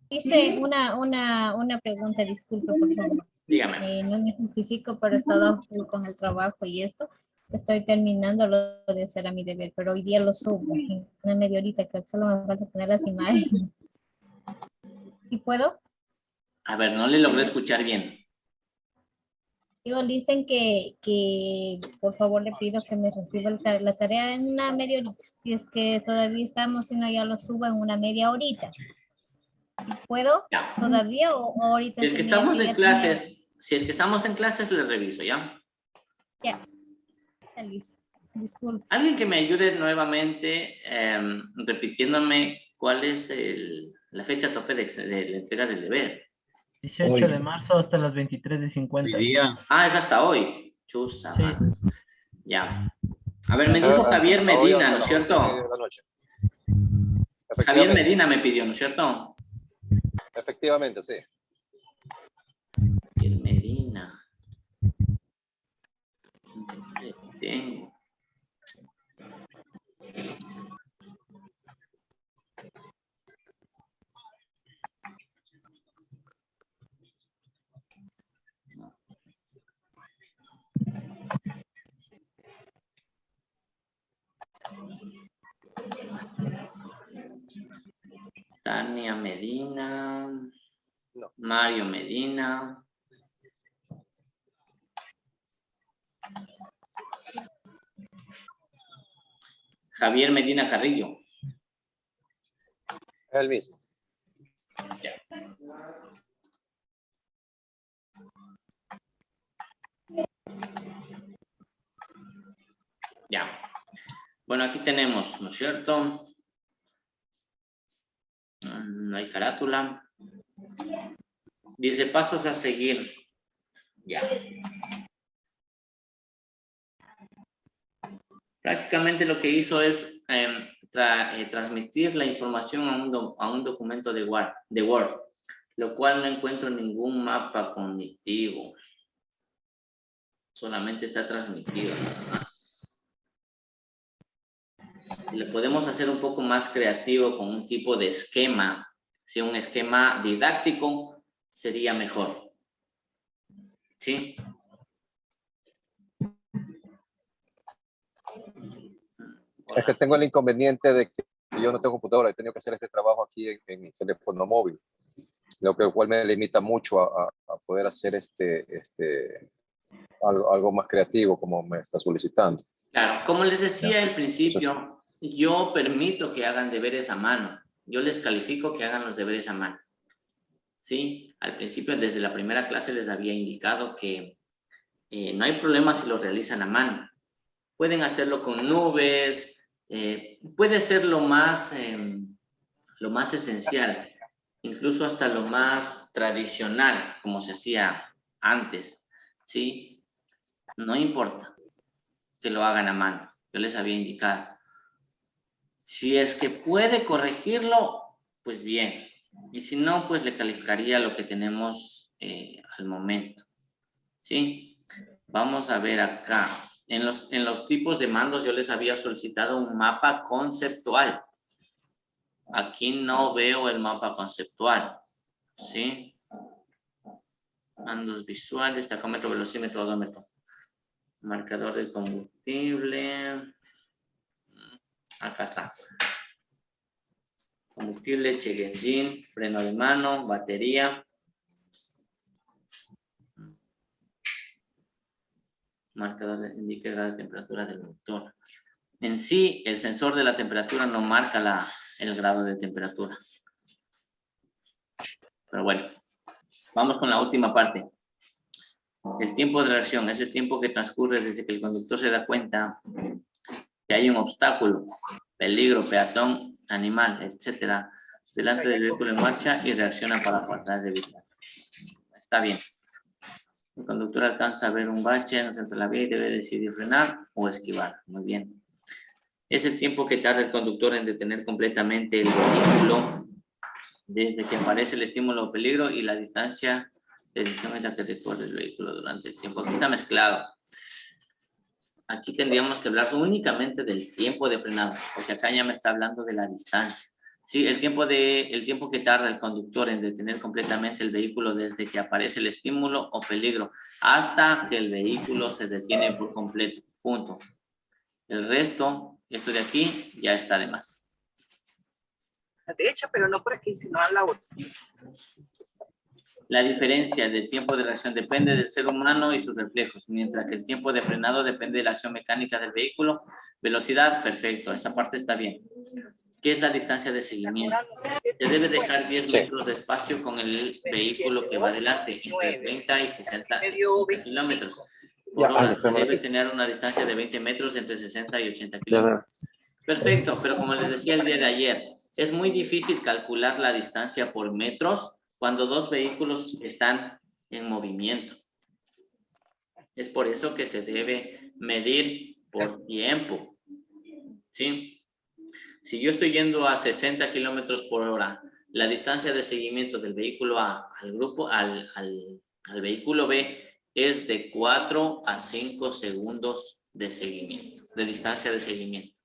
Hice una pregunta, disculpe, por favor. Dígame. No me justifico, pero he estado con el trabajo y esto. Estoy terminando lo de hacer a mi deber, pero hoy día lo subo en una media horita, que solo me falta poner las imágenes. ¿Sí puedo? A ver, no le logré escuchar bien. Digo, dicen que por favor le pido que me reciba la tarea en una media horita. Si es que todavía estamos, si no ya lo subo en una media horita. ¿Puedo? Ya. ¿Todavía o ahorita? Si es que estamos en clases, les reviso, ¿ya? Ya. Está listo. Disculpe. Alguien que me ayude nuevamente repitiéndome cuál es la fecha tope de la entrega del deber. 18 de marzo hasta las 23:50. Ah, es hasta hoy. Chusa. Sí. Ya. A ver, me dijo Javier Medina, ¿no es cierto? Javier Medina me pidió, ¿no es cierto? Efectivamente, sí. Javier Medina. Tengo. Tania Medina. No. Mario Medina. Javier Medina Carrillo. Es el mismo. Ya. Bueno, aquí tenemos, ¿no es cierto? No hay carátula. Dice pasos a seguir. Ya. Prácticamente lo que hizo es transmitir la información a un documento de Word, lo cual no encuentro ningún mapa cognitivo. Solamente está transmitido nada más. Le podemos hacer un poco más creativo con un tipo de esquema. Si un esquema didáctico sería mejor. ¿Sí? Es que tengo el inconveniente de que yo no tengo computadora, he tenido que hacer este trabajo aquí en mi teléfono móvil, lo cual me limita mucho a poder hacer algo más creativo como me está solicitando. Claro, como les decía al principio, yo permito que hagan deberes a mano. Yo les califico que hagan los deberes a mano. Sí, al principio, desde la primera clase les había indicado que no hay problema si lo realizan a mano. Pueden hacerlo con nubes, puede ser lo más esencial, incluso hasta lo más tradicional, como se hacía antes, ¿sí? No importa que lo hagan a mano, yo les había indicado. Si es que puede corregirlo, pues bien, y si no, pues le calificaría lo que tenemos al momento, ¿sí? Vamos a ver acá. En los tipos de mandos yo les había solicitado un mapa conceptual. Aquí no veo el mapa conceptual, ¿sí? Mandos visuales, tacómetro, velocímetro, odómetro. Marcador de combustible. Acá está. Combustible, check engine, freno de mano, batería. Marcador indica el grado de temperatura del motor. En sí, el sensor de la temperatura no marca el grado de temperatura. Pero bueno, vamos con la última parte. El tiempo de reacción es el tiempo que transcurre desde que el conductor se da cuenta que hay un obstáculo, peligro, peatón, animal, etcétera, delante del vehículo en marcha y reacciona para tratar de evitar. Está bien. El conductor alcanza a ver un bache en el centro de la vía y debe decidir frenar o esquivar. Muy bien. Es el tiempo que tarda el conductor en detener completamente el vehículo desde que aparece el estímulo o peligro y la distancia de dirección es la que recorre el vehículo durante el tiempo. Aquí está mezclado. Aquí tendríamos que hablar únicamente del tiempo de frenado, porque acá ya me está hablando de la distancia. Sí, el tiempo que tarda el conductor en detener completamente el vehículo desde que aparece el estímulo o peligro hasta que el vehículo se detiene por completo. Punto. El resto, esto de aquí, ya está de más. La derecha, pero no por aquí, sino a la otra. La diferencia del tiempo de reacción depende del ser humano y sus reflejos, mientras que el tiempo de frenado depende de la acción mecánica del vehículo. Velocidad, perfecto, esa parte está bien. ¿Qué es la distancia de seguimiento? Se debe dejar 10 metros de espacio con el vehículo que va adelante, entre 30 y 60 kilómetros. Por hora. Se debe tener una distancia de 20 metros entre 60 y 80 kilómetros. Perfecto, pero como les decía el día de ayer, es muy difícil calcular la distancia por metros cuando dos vehículos están en movimiento. Es por eso que se debe medir por tiempo. ¿Sí? Si yo estoy yendo a 60 kilómetros por hora La distancia de seguimiento del vehículo A al vehículo B es de 4 a 5 segundos de seguimiento, de distancia de seguimiento.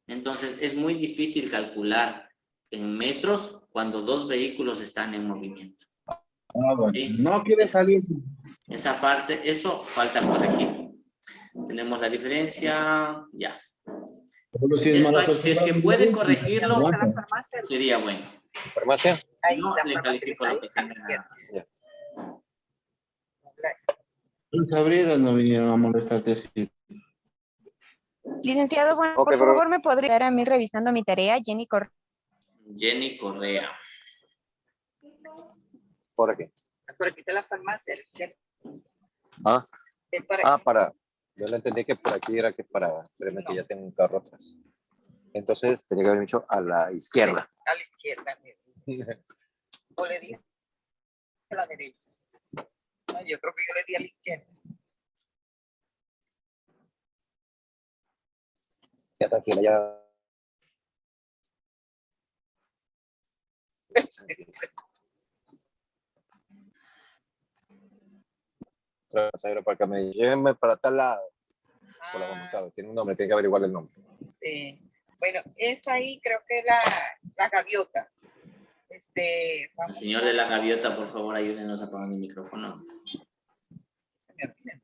Entonces, es muy difícil calcular en metros cuando dos vehículos están en movimiento. ¿Sí? No quiere salir. Esa parte, eso falta corregir. Tenemos la diferencia, ya. Si es que puede corregirlo, A la farmacia. sería bueno. ¿Farmacia? Ahí, No la le farmacia califico está lo que ahí, a la tenga. izquierda. Los Cabrera no vinieron a molestarte así. Licenciado, bueno, Ok, por pero- favor, ¿me podría dar a mí revisando mi tarea? Jenny Correa. Por aquí. Por aquí está la farmacia. Ah, Es para yo le entendí que por aquí era que para, espérame que ya tengo un carro atrás. Entonces tenía que haber dicho a la izquierda. a la izquierda. O le di a la derecha. No, yo creo que yo le di a la izquierda. Ya tranquila, ya. Pasajero para que me llévenme para tal lado. Por la voluntad, tiene un nombre, tiene que averiguar el nombre. Sí. Bueno, esa ahí creo que es la gaviota. El Vamos, señor de la gaviota, por favor, ayúdenos a apagar el micrófono. se me olvida.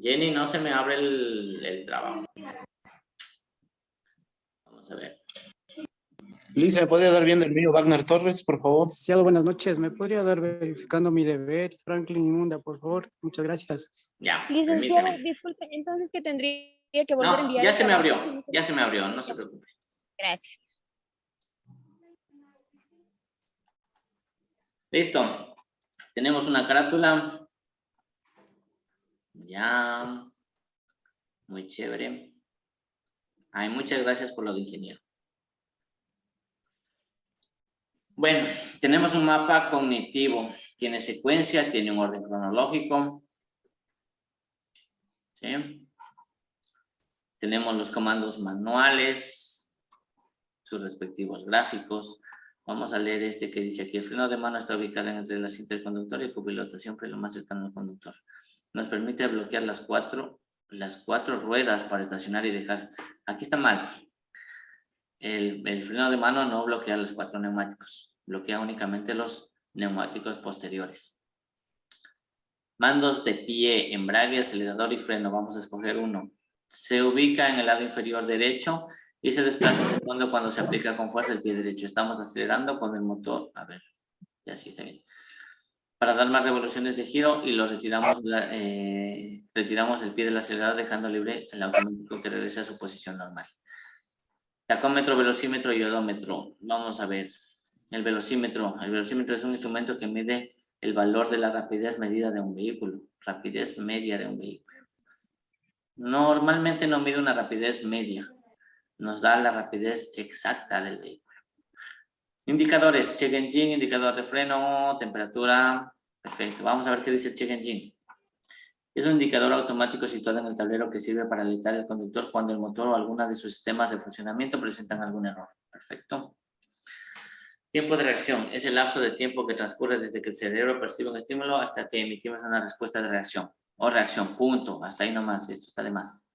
Jenny, no se me abre el trabajo. Vamos a ver. Lisa, ¿me podría dar viendo el mío, Wagner Torres, por favor? Sí, buenas noches. ¿Me podría dar verificando mi deber, Franklin Inmunda, por favor? Muchas gracias. Ya, Licenciado, permíteme. disculpe, entonces que tendría que volver a No, enviar. ya el se me trabajo. abrió, ya se me abrió, no se preocupe. Gracias. Listo. Tenemos una carátula. Ya. Muy chévere. Ay, muchas gracias por lo de ingeniero. Bueno, tenemos un mapa cognitivo. Tiene secuencia, tiene un orden cronológico. ¿Sí? Tenemos los comandos manuales, sus respectivos gráficos. Vamos a leer este que dice aquí: el freno de mano está ubicado entre el asiento del conductor y el copiloto, siempre lo más cercano al conductor. Nos permite bloquear las cuatro ruedas para estacionar y dejar. Aquí está mal. El freno de mano no bloquea los 4 neumáticos, bloquea únicamente los neumáticos posteriores. Mandos de pie, embrague, acelerador y freno. Vamos a escoger uno. Se ubica en el lado inferior derecho y se desplaza en el fondo cuando se aplica con fuerza el pie derecho. Estamos acelerando con el motor. A ver, ya sí está bien. Para dar más revoluciones de giro y lo retiramos, retiramos el pie del acelerador dejando libre el automático que regrese a su posición normal. Tacómetro, velocímetro y odómetro. Vamos a ver. El velocímetro es un instrumento que mide el valor de la rapidez medida de un vehículo. Rapidez media de un vehículo. Normalmente no mide una rapidez media. Nos da la rapidez exacta del vehículo. Indicadores. Check engine, indicador de freno, temperatura. Perfecto. Vamos a ver qué dice el check engine. Es un indicador automático situado en el tablero que sirve para alertar al conductor cuando el motor o alguna de sus sistemas de funcionamiento presentan algún error. Perfecto. Tiempo de reacción. Es el lapso de tiempo que transcurre desde que el cerebro percibe un estímulo hasta que emitimos una respuesta de reacción. O reacción, punto. Hasta ahí nomás. Esto está de más.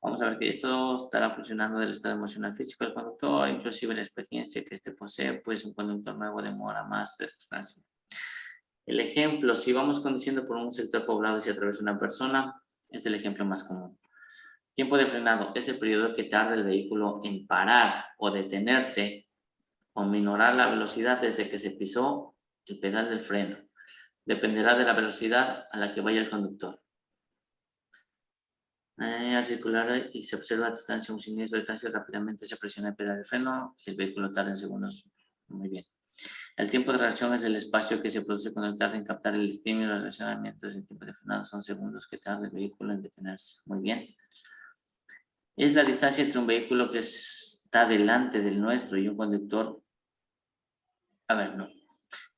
Vamos a ver que esto estará funcionando del estado emocional físico del conductor, inclusive la experiencia que este posee, pues un conductor nuevo demora más de sustancia. El ejemplo, si vamos conduciendo por un sector poblado y se atraviesa una persona, es el ejemplo más común. Tiempo de frenado es el periodo que tarda el vehículo en parar o detenerse o minorar la velocidad desde que se pisó el pedal del freno. Dependerá de la velocidad a la que vaya el conductor. Al circular y se observa a distancia un siniestro de tránsito, rápidamente se presiona el pedal del freno y el vehículo tarda en segundos. Muy bien. El tiempo de reacción es el espacio que se produce cuando tarda en captar el estímulo. El reaccionamiento del tiempo de frenado son segundos que tarda el vehículo en detenerse. Muy bien. Es la distancia entre un vehículo que está delante del nuestro y un conductor. A ver, no.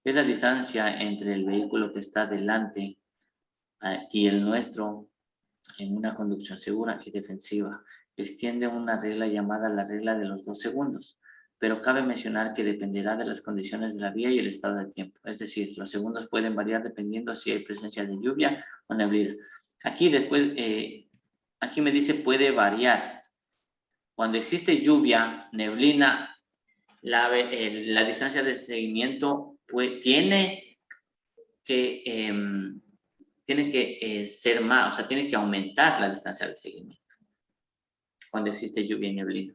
Es la distancia entre el vehículo que está delante y el nuestro en una conducción segura y defensiva. extiende una regla llamada la regla de los 2 segundos, pero cabe mencionar que dependerá de las condiciones de la vía y el estado del tiempo. Es decir, los segundos pueden variar dependiendo si hay presencia de lluvia o neblina. Aquí después, aquí me dice puede variar. Cuando existe lluvia, neblina, la distancia de seguimiento tiene que ser más, o sea, tiene que aumentar la distancia de seguimiento cuando existe lluvia y neblina.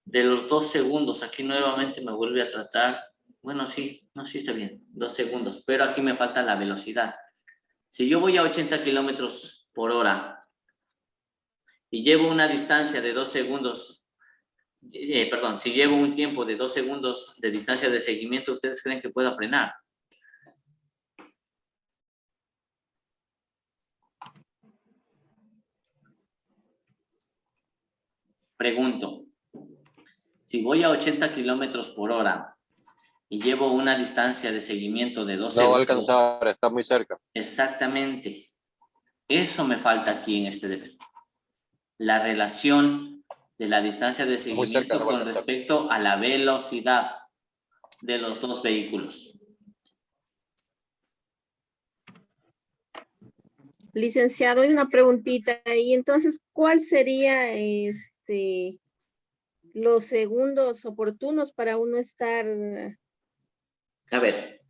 De los 2 segundos, aquí nuevamente me vuelve a tratar, bueno, sí, no, sí está bien, 2 segundos, pero aquí me falta la velocidad. Si yo voy a 80 kilómetros por hora y llevo una distancia de 2 segundos, perdón, si llevo un tiempo de 2 segundos de distancia de seguimiento, ¿ustedes creen que pueda frenar? Pregunto, si voy a 80 kilómetros por hora y llevo una distancia de seguimiento de 2 No va a segundos. alcanzar, está muy cerca. Exactamente. Eso me falta aquí en este deber. La relación de la distancia de Muy seguimiento cerca, no va a con alcanzar. respecto a la velocidad de los 2 vehículos. Licenciado, hay una preguntita ahí. Entonces, ¿cuál sería los segundos oportunos para uno estar A ver,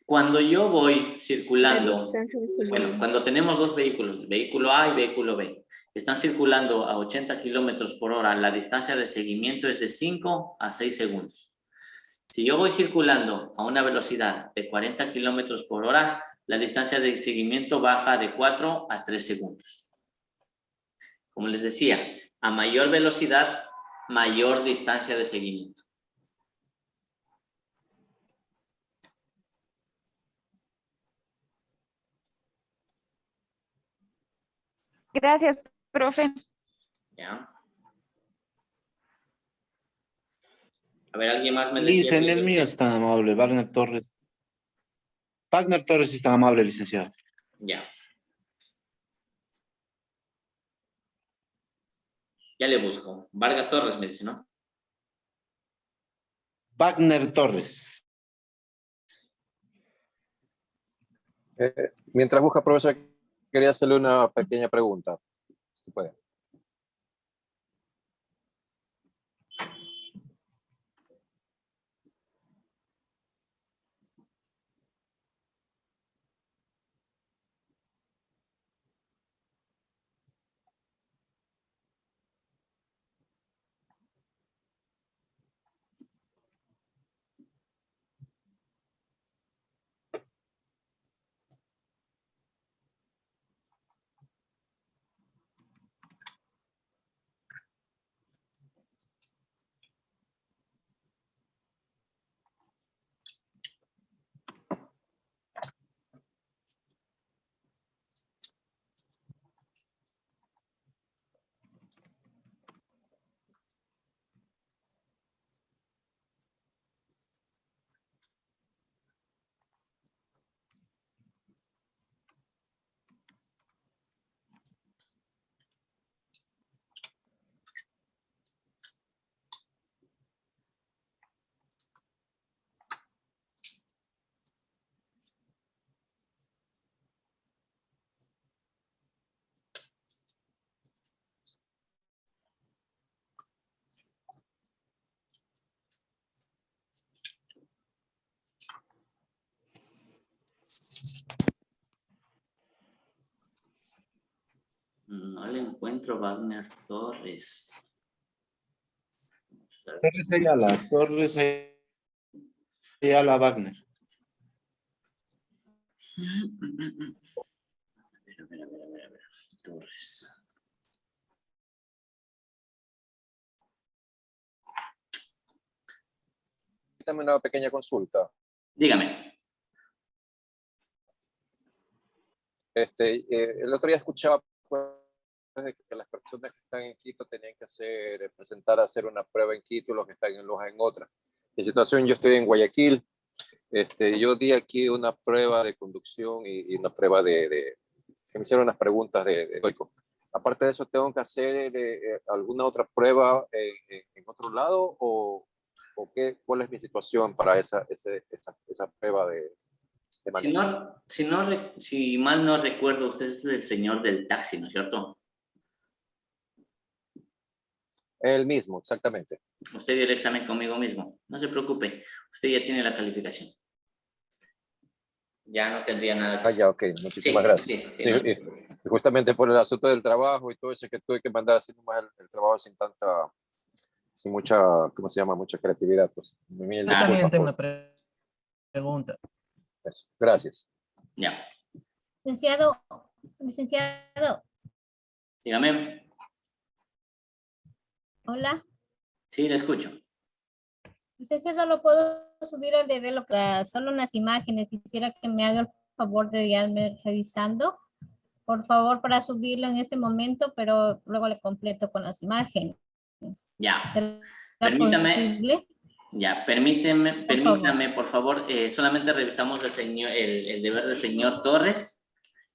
cuando yo voy la circulando, distancia de bueno, seguimiento? cuando tenemos 2 vehículos, vehículo A y vehículo B, están circulando a 80 kilómetros por hora, la distancia de seguimiento es de 5 a 6 segundos. Si yo voy circulando a una velocidad de 40 kilómetros por hora, la distancia de seguimiento baja de 4 a 3 segundos. Como les decía, a mayor velocidad, mayor distancia de seguimiento. Gracias, profe. ¿Ya? A ver, ¿alguien más me Liz, decía? en el mío es tan amable, Wagner Torres. Wagner Torres es tan amable, licenciado. Ya. Ya le busco. Vargas Torres me dice, ¿no? Wagner Torres. Mientras busca, profesor, quería hacerle una pequeña pregunta. Si puede. No le encuentro Wagner Torres. Torres Ayala, Torres Ayala Wagner. A ver. Torres. También una pequeña consulta. Dígame. El otro día escuchaba pues, de que las personas que están en Quito tenían que hacer una prueba en Quito y los que están en Loja en otra. En situación, yo estoy en Guayaquil. Yo di aquí una prueba de conducción y una prueba que me hicieron unas preguntas de estoico. Aparte de eso, ¿tengo que hacer alguna otra prueba en otro lado o qué, cuál es mi situación para esa prueba de manejo? Si mal no recuerdo, usted es el señor del taxi, ¿no es cierto? El mismo, exactamente. Usted dio el examen conmigo mismo. No se preocupe, usted ya tiene la calificación. Ya no tendría nada que hacer. Ya, ok, muchísimas gracias. Sí, ¿no? Y justamente por el asunto del trabajo y todo eso que tuve que mandar así nomás el trabajo sin mucha, ¿cómo se llama? Mucha creatividad, pues. Yo también tengo una pregunta. Eso. Gracias. Ya. Licenciado, Dígame. hola. Sí, le escucho. Licenciado, ¿lo puedo subir al developer? Solo unas imágenes. Quisiera que me haga el favor de irme revisando. Por favor, para subirlo en este momento, pero luego le completo con las imágenes. Ya. ¿Será Permítame. posible? Ya, permítame, por favor. Solamente revisamos el deber del señor Torres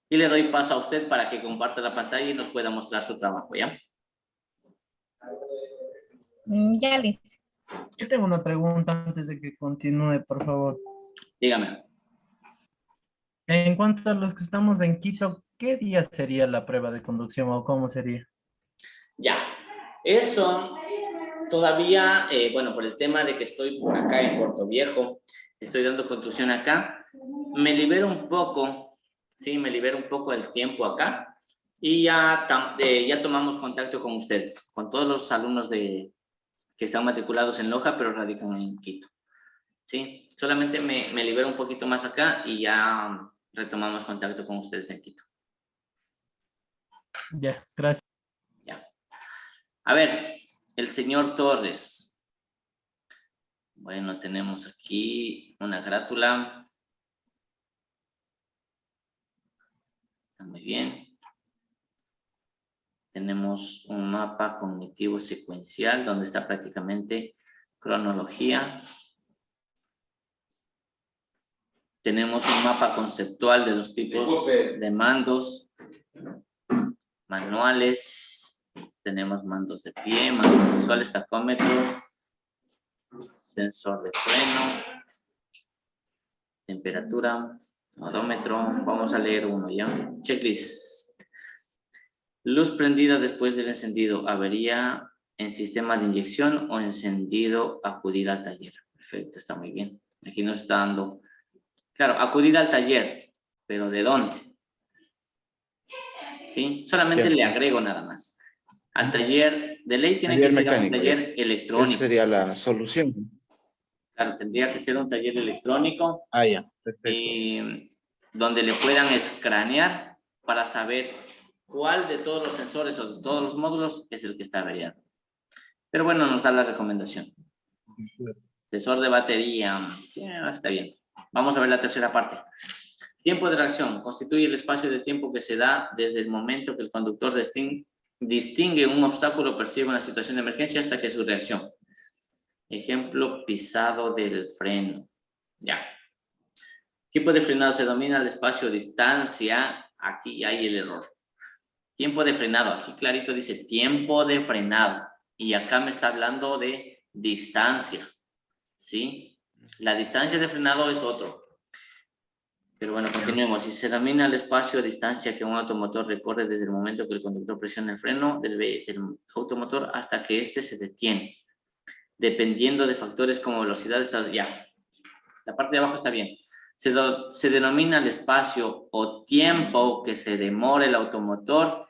y le doy paso a usted para que comparta la pantalla y nos pueda mostrar su trabajo, ¿ya? Ya, listo. Yo tengo una pregunta antes de que continúe, por favor. Dígame. En cuanto a los que estamos en Quito, ¿qué día sería la prueba de conducción o cómo sería? Ya, eso todavía, bueno, por el tema de que estoy acá en Puerto Viejo, estoy dando conducción acá, me libero un poco, sí, me libero un poco del tiempo acá y ya tomamos contacto con ustedes, con todos los alumnos que están matriculados en Loja, pero radican en Quito. Sí, solamente me libero un poquito más acá y ya retomamos contacto con ustedes en Quito. Ya, gracias. Ya. A ver, el señor Torres. Bueno, tenemos aquí una carátula. Está muy bien. Tenemos un mapa cognitivo secuencial donde está prácticamente cronología. Tenemos un mapa conceptual de los tipos de mandos, manuales. Tenemos mandos de pie, mandos visuales, tacómetro, sensor de freno, temperatura, odómetro. Vamos a leer uno ya. Checklist. Luz prendida después del encendido. Avería en sistema de inyección o encendido. Acudir al taller. Perfecto, está muy bien. Aquí nos está dando. Claro, acudir al taller. ¿Pero de dónde? ¿Sí? Solamente le agrego nada más. Al taller de ley tiene que ser un taller electrónico. Esa sería la solución. Claro, tendría que ser un taller electrónico. Ya, perfecto. Y donde le puedan escanear para saber cuál de todos los sensores o de todos los módulos es el que está averiado. Pero bueno, nos da la recomendación. Sensor de batería. Sí, está bien. Vamos a ver la tercera parte. Tiempo de reacción. Constituye el espacio de tiempo que se da desde el momento que el conductor distingue un obstáculo o percibe una situación de emergencia hasta que su reacción. Ejemplo, pisado del freno. Ya. Tiempo de frenado se domina el espacio distancia. Aquí hay el error. Tiempo de frenado. Aquí clarito dice tiempo de frenado. Y acá me está hablando de distancia. ¿Sí? La distancia de frenado es otro. Pero bueno, continuemos. Si se domina el espacio de distancia que un automotor recorre desde el momento que el conductor presiona el freno del automotor hasta que éste se detiene. Dependiendo de factores como velocidad, ya. La parte de abajo está bien. Se denomina el espacio o tiempo que se demora el automotor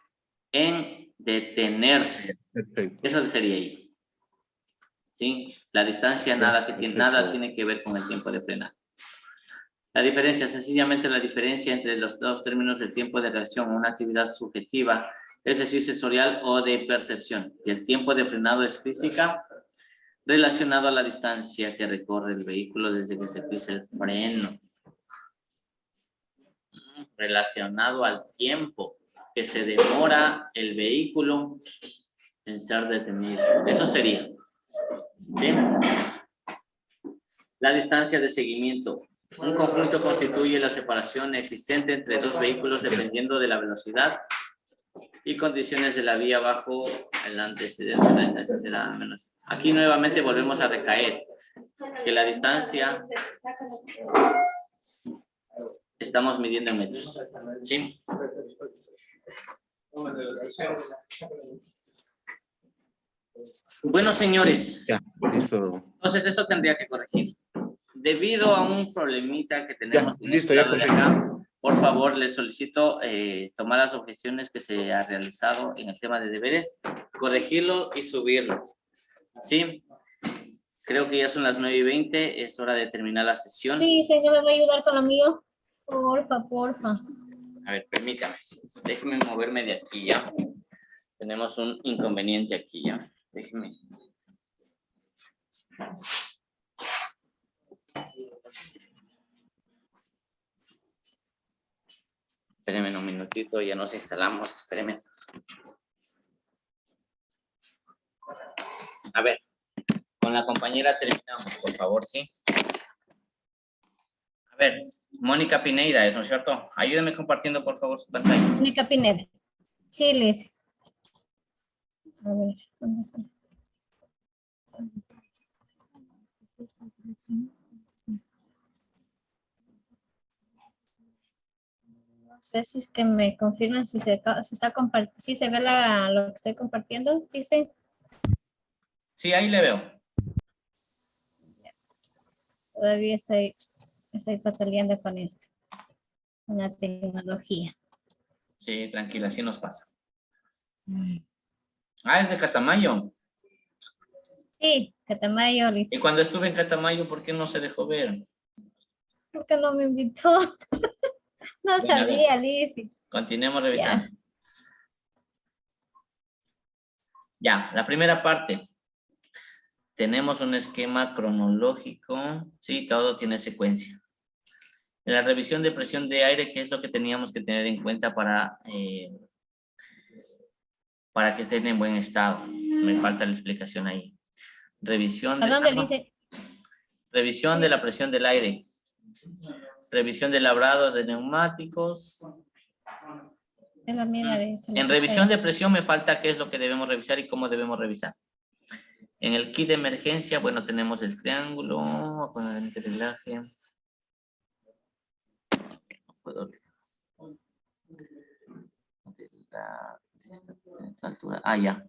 en detenerse. Perfecto. Eso sería ahí. ¿Sí? La distancia nada tiene que ver con el tiempo de frenado. La diferencia, sencillamente la diferencia entre los dos términos del tiempo de reacción, una actividad subjetiva, es decir, sensorial o de percepción. Y el tiempo de frenado es física, relacionado a la distancia que recorre el vehículo desde que se pisa el freno. Relacionado al tiempo que se demora el vehículo en ser detenido. Eso sería. ¿Sí? La distancia de seguimiento. Un conjunto constituye la separación existente entre dos vehículos dependiendo de la velocidad Y condiciones de la vía bajo el antecedente de la distancia será menos. Aquí nuevamente volvemos a recaer que la distancia estamos midiendo en metros. ¿Sí? Bueno, señores. Ya, listo. Entonces eso tendría que corregir. Debido a un problemita que tenemos Ya, listo, ya de acá, por favor, les solicito tomar las objeciones que se ha realizado en el tema de deberes, corregirlo y subirlo. ¿Sí? Creo que ya son las 9:20, es hora de terminar la sesión. Sí, señor, ¿me va a ayudar con lo mío? Porfa, porfa. A ver, permítame. Déjeme moverme de aquí ya. Tenemos un inconveniente aquí ya. Déjeme. Espérenme un minutito, ya nos instalamos. Espérenme. A ver, con la compañera terminamos, por favor, ¿sí? A ver, Mónica Pineida, ¿es no es cierto? Ayúdeme compartiendo, por favor, su pantalla. Mónica Pineda. Sí, Liz. A ver, ¿dónde está? No sé si es que me confirman si se está compartiendo, si se ve lo que estoy compartiendo, dice. Sí, ahí le veo. Todavía estoy bataleando con esto, con la tecnología. Sí, tranquila, así nos pasa. Ah, es de Catamayo. Sí, Catamayo, Liz. Y cuando estuve en Catamayo, ¿por qué no se dejó ver? ¿Por qué no me invitó? No Bueno, a ver. sabía, Liz. Continuemos revisando. Ya, la primera parte. Tenemos un esquema cronológico. Sí, todo tiene secuencia. En la revisión de presión de aire, ¿qué es lo que teníamos que tener en cuenta para que estén en buen estado? Me falta la explicación ahí. Revisión ¿A dónde dice? Revisión de la presión del aire. Revisión de labrado de neumáticos. Es la misma de eso. En revisión de presión me falta qué es lo que debemos revisar y cómo debemos revisar. En el kit de emergencia, bueno, tenemos el triángulo, con el reglaje. No puedo de esta altura. Ah, ya.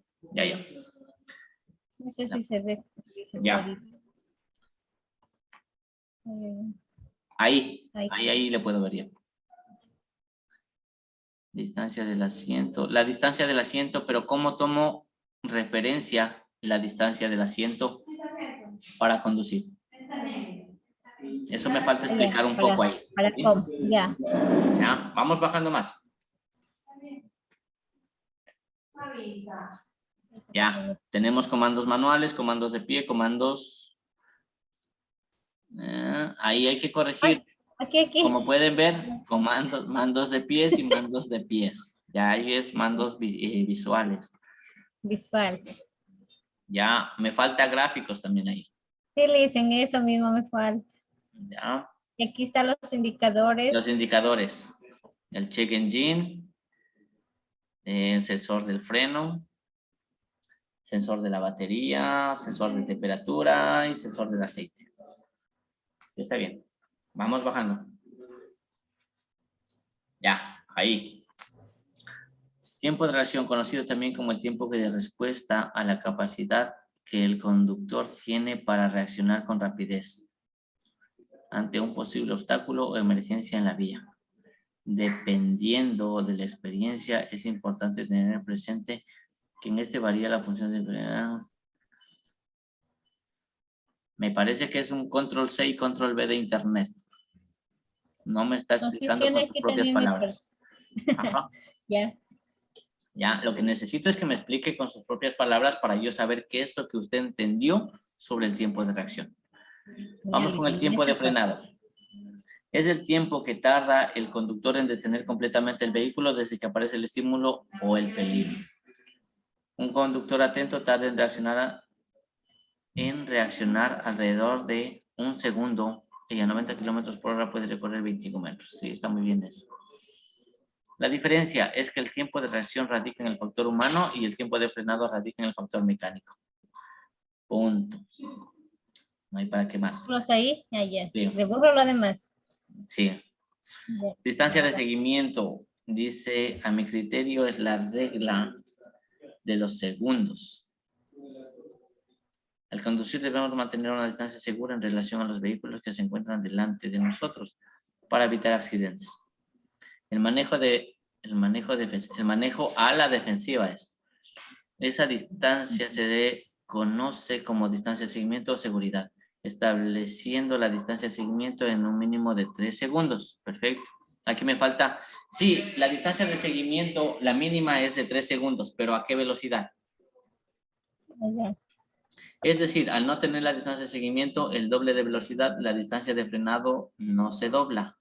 No sé si se ve. Ya. Ahí le puedo ver ya. Distancia del asiento. La distancia del asiento, pero ¿cómo tomo referencia la distancia del asiento para conducir? Eso me falta explicar un poco ahí. ¿Sí? Ya. Ya, vamos bajando más. Ya, tenemos comandos manuales, comandos de pie, comandos... ahí hay que corregir. Aquí. Como pueden ver, mandos de pies y mandos de pies. Ya ahí es mandos visuales. Visuales. Ya, me falta gráficos también ahí. Sí, le dicen eso mismo, me falta. Ya. Y aquí están los indicadores. Los indicadores. El check engine. El sensor del freno. Sensor de la batería. Sensor de temperatura y sensor del aceite. Está bien. Vamos bajando. Ya, ahí. Tiempo de reacción, conocido también como el tiempo de respuesta a la capacidad que el conductor tiene para reaccionar con rapidez ante un posible obstáculo o emergencia en la vía. Dependiendo de la experiencia, es importante tener presente que en este varía la función de... Me parece que es un control C y control V de internet. No me está explicando con sus propias palabras. Ajá. Ya, lo que necesito es que me explique con sus propias palabras para yo saber qué es lo que usted entendió sobre el tiempo de reacción. Vamos con el tiempo de frenado. Es el tiempo que tarda el conductor en detener completamente el vehículo desde que aparece el estímulo o el peligro. Un conductor atento tarda en reaccionar alrededor de un segundo y a 90 kilómetros por hora puede recorrer 25 metros. Sí, está muy bien eso. La diferencia es que el tiempo de reacción radica en el factor humano y el tiempo de frenado radica en el factor mecánico. Punto. No hay para qué más. Los ahí, allá. Sí. Le borro lo demás. Sí. Ya. Distancia de seguimiento. Dice, a mi criterio es la regla de los segundos. Al conducir debemos mantener una distancia segura en relación a los vehículos que se encuentran delante de nosotros para evitar accidentes. El manejo a la defensiva es. Esa distancia se conoce como distancia de seguimiento o seguridad, estableciendo la distancia de seguimiento en un mínimo de 3 segundos. Perfecto. Aquí me falta, sí, la distancia de seguimiento, la mínima es de 3 segundos, pero ¿a qué velocidad? Allá. Es decir, al no tener la distancia de seguimiento, el doble de velocidad, la distancia de frenado no se dobla,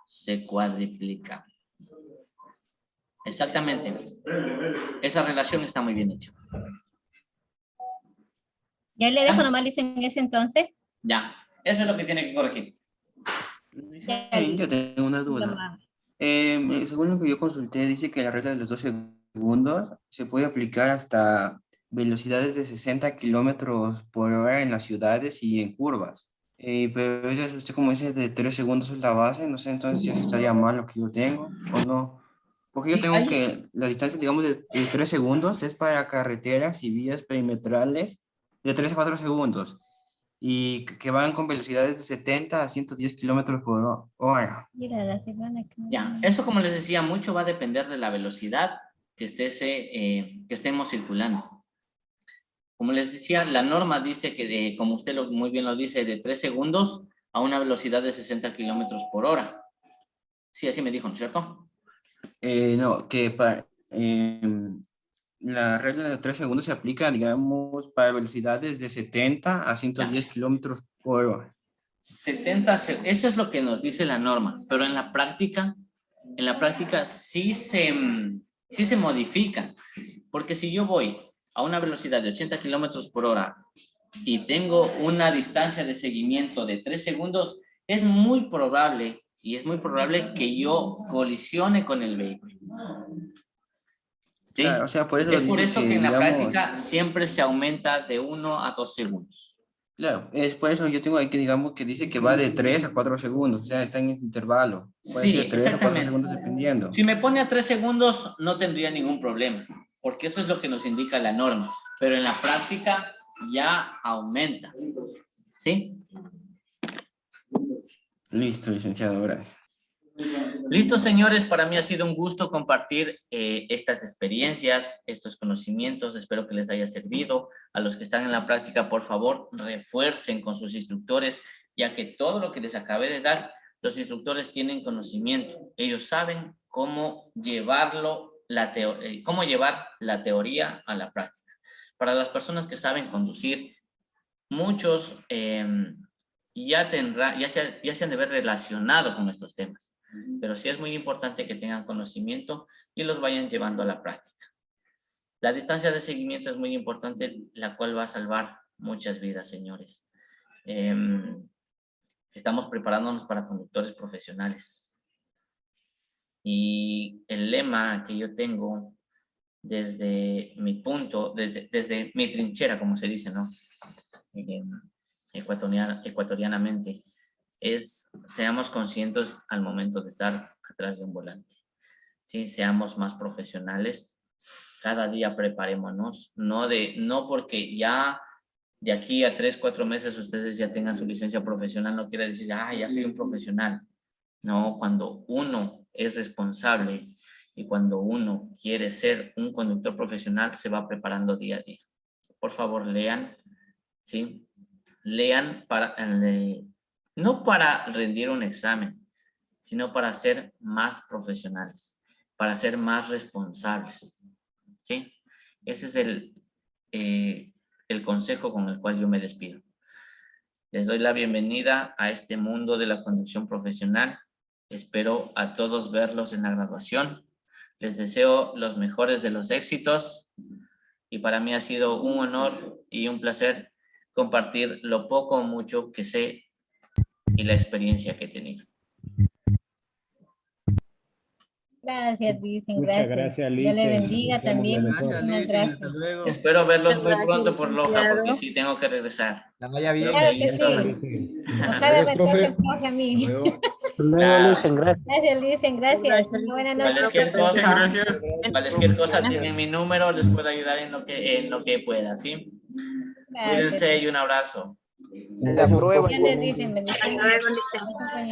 se cuadriplica. Exactamente. Esa relación está muy bien hecha. Ya le dejo nomás dicen ese entonces. Ya, eso es lo que tiene que corregir. Yo tengo una duda. Según lo que yo consulté, dice que la regla de los 2 segundos se puede aplicar hasta velocidades de 60 kilómetros por hora en las ciudades y en curvas. Pero usted como dice de 3 segundos es la base, no sé entonces si eso estaría mal lo que yo tengo o no. Porque yo tengo que la distancia, digamos, de 3 segundos es para carreteras y vías perimetrales de 3 a 4 segundos. Y que van con velocidades de 70 a 110 kilómetros por hora. Mira, la semana que... Ya, eso como les decía, mucho va a depender de la velocidad que estemos circulando. Como les decía, la norma dice que, como usted muy bien lo dice, de 3 segundos a una velocidad de 60 kilómetros por hora. Sí, así me dijo, ¿no es cierto? No, que la regla de los 3 segundos se aplica, digamos, para velocidades de 70 a 110 kilómetros por hora. 70, eso es lo que nos dice la norma, pero en la práctica sí se modifica, porque si yo voy a una velocidad de 80 kilómetros por hora y tengo una distancia de seguimiento de 3 segundos, es muy probable que yo colisione con el vehículo. ¿Sí? Claro, o sea, por eso Es por eso que en la digamos, práctica siempre se aumenta de 1 a 2 segundos. Claro, es por eso yo tengo ahí que digamos que dice que va de 3 a 4 segundos, o sea, está en ese intervalo. Puede Sí, ser de 3 a 4 exactamente. segundos dependiendo. Si me pone a 3 segundos, no tendría ningún problema, porque eso es lo que nos indica la norma, pero en la práctica ya aumenta. ¿Sí? Listo, licenciado, gracias. Listo, señores, para mí ha sido un gusto compartir estas experiencias, estos conocimientos, espero que les haya servido. A los que están en la práctica, por favor, refuercen con sus instructores, ya que todo lo que les acabé de dar, los instructores tienen conocimiento. Ellos saben cómo llevar la teoría a la práctica. Para las personas que saben conducir, muchos ya se han de ver relacionado con estos temas. Pero sí es muy importante que tengan conocimiento y los vayan llevando a la práctica. La distancia de seguimiento es muy importante, la cual va a salvar muchas vidas, señores. Estamos preparándonos para conductores profesionales. Y el lema que yo tengo desde mi punto, desde mi trinchera, como se dice, ¿no? Ecuatorianamente, es seamos conscientes al momento de estar atrás de un volante. ¿Sí? Seamos más profesionales. Cada día preparémonos. No porque ya de aquí a 3, 4 meses ustedes ya tengan su licencia profesional, no quiere decir, ya soy un profesional. No, cuando uno es responsable y cuando uno quiere ser un conductor profesional, se va preparando día a día. Por favor, lean, ¿sí? Lean no para rendir un examen, sino para ser más profesionales, para ser más responsables, ¿sí? Ese es el consejo con el cual yo me despido. Les doy la bienvenida a este mundo de la conducción profesional. Espero a todos verlos en la graduación. Les deseo los mejores de los éxitos y para mí ha sido un honor y un placer compartir lo poco o mucho que sé y la experiencia que he tenido. Gracias, dicen, Muchas gracias. gracias, Dios le Licen. bendiga Deseamos también. lo mejor. Muchísimas gracias. Espero verlos muy Gracias, pronto por Loja, licenciado. porque sí tengo que regresar. La vaya bien. Claro que Licenciado. sí. Ojalá Gracias, regrese profe. el profe a mí. Hasta luego. Luego Claro. dicen gracias. Gracias, dicen, gracias. Buenas noches. Cualquier cosa, cualquier cosa Gracias. tienen mi número, les puedo ayudar en lo que pueda, ¿sí? Gracias. Cuídense y un abrazo. La prueba. Gracias, dicen, bendiciones. Hasta luego, licenciado.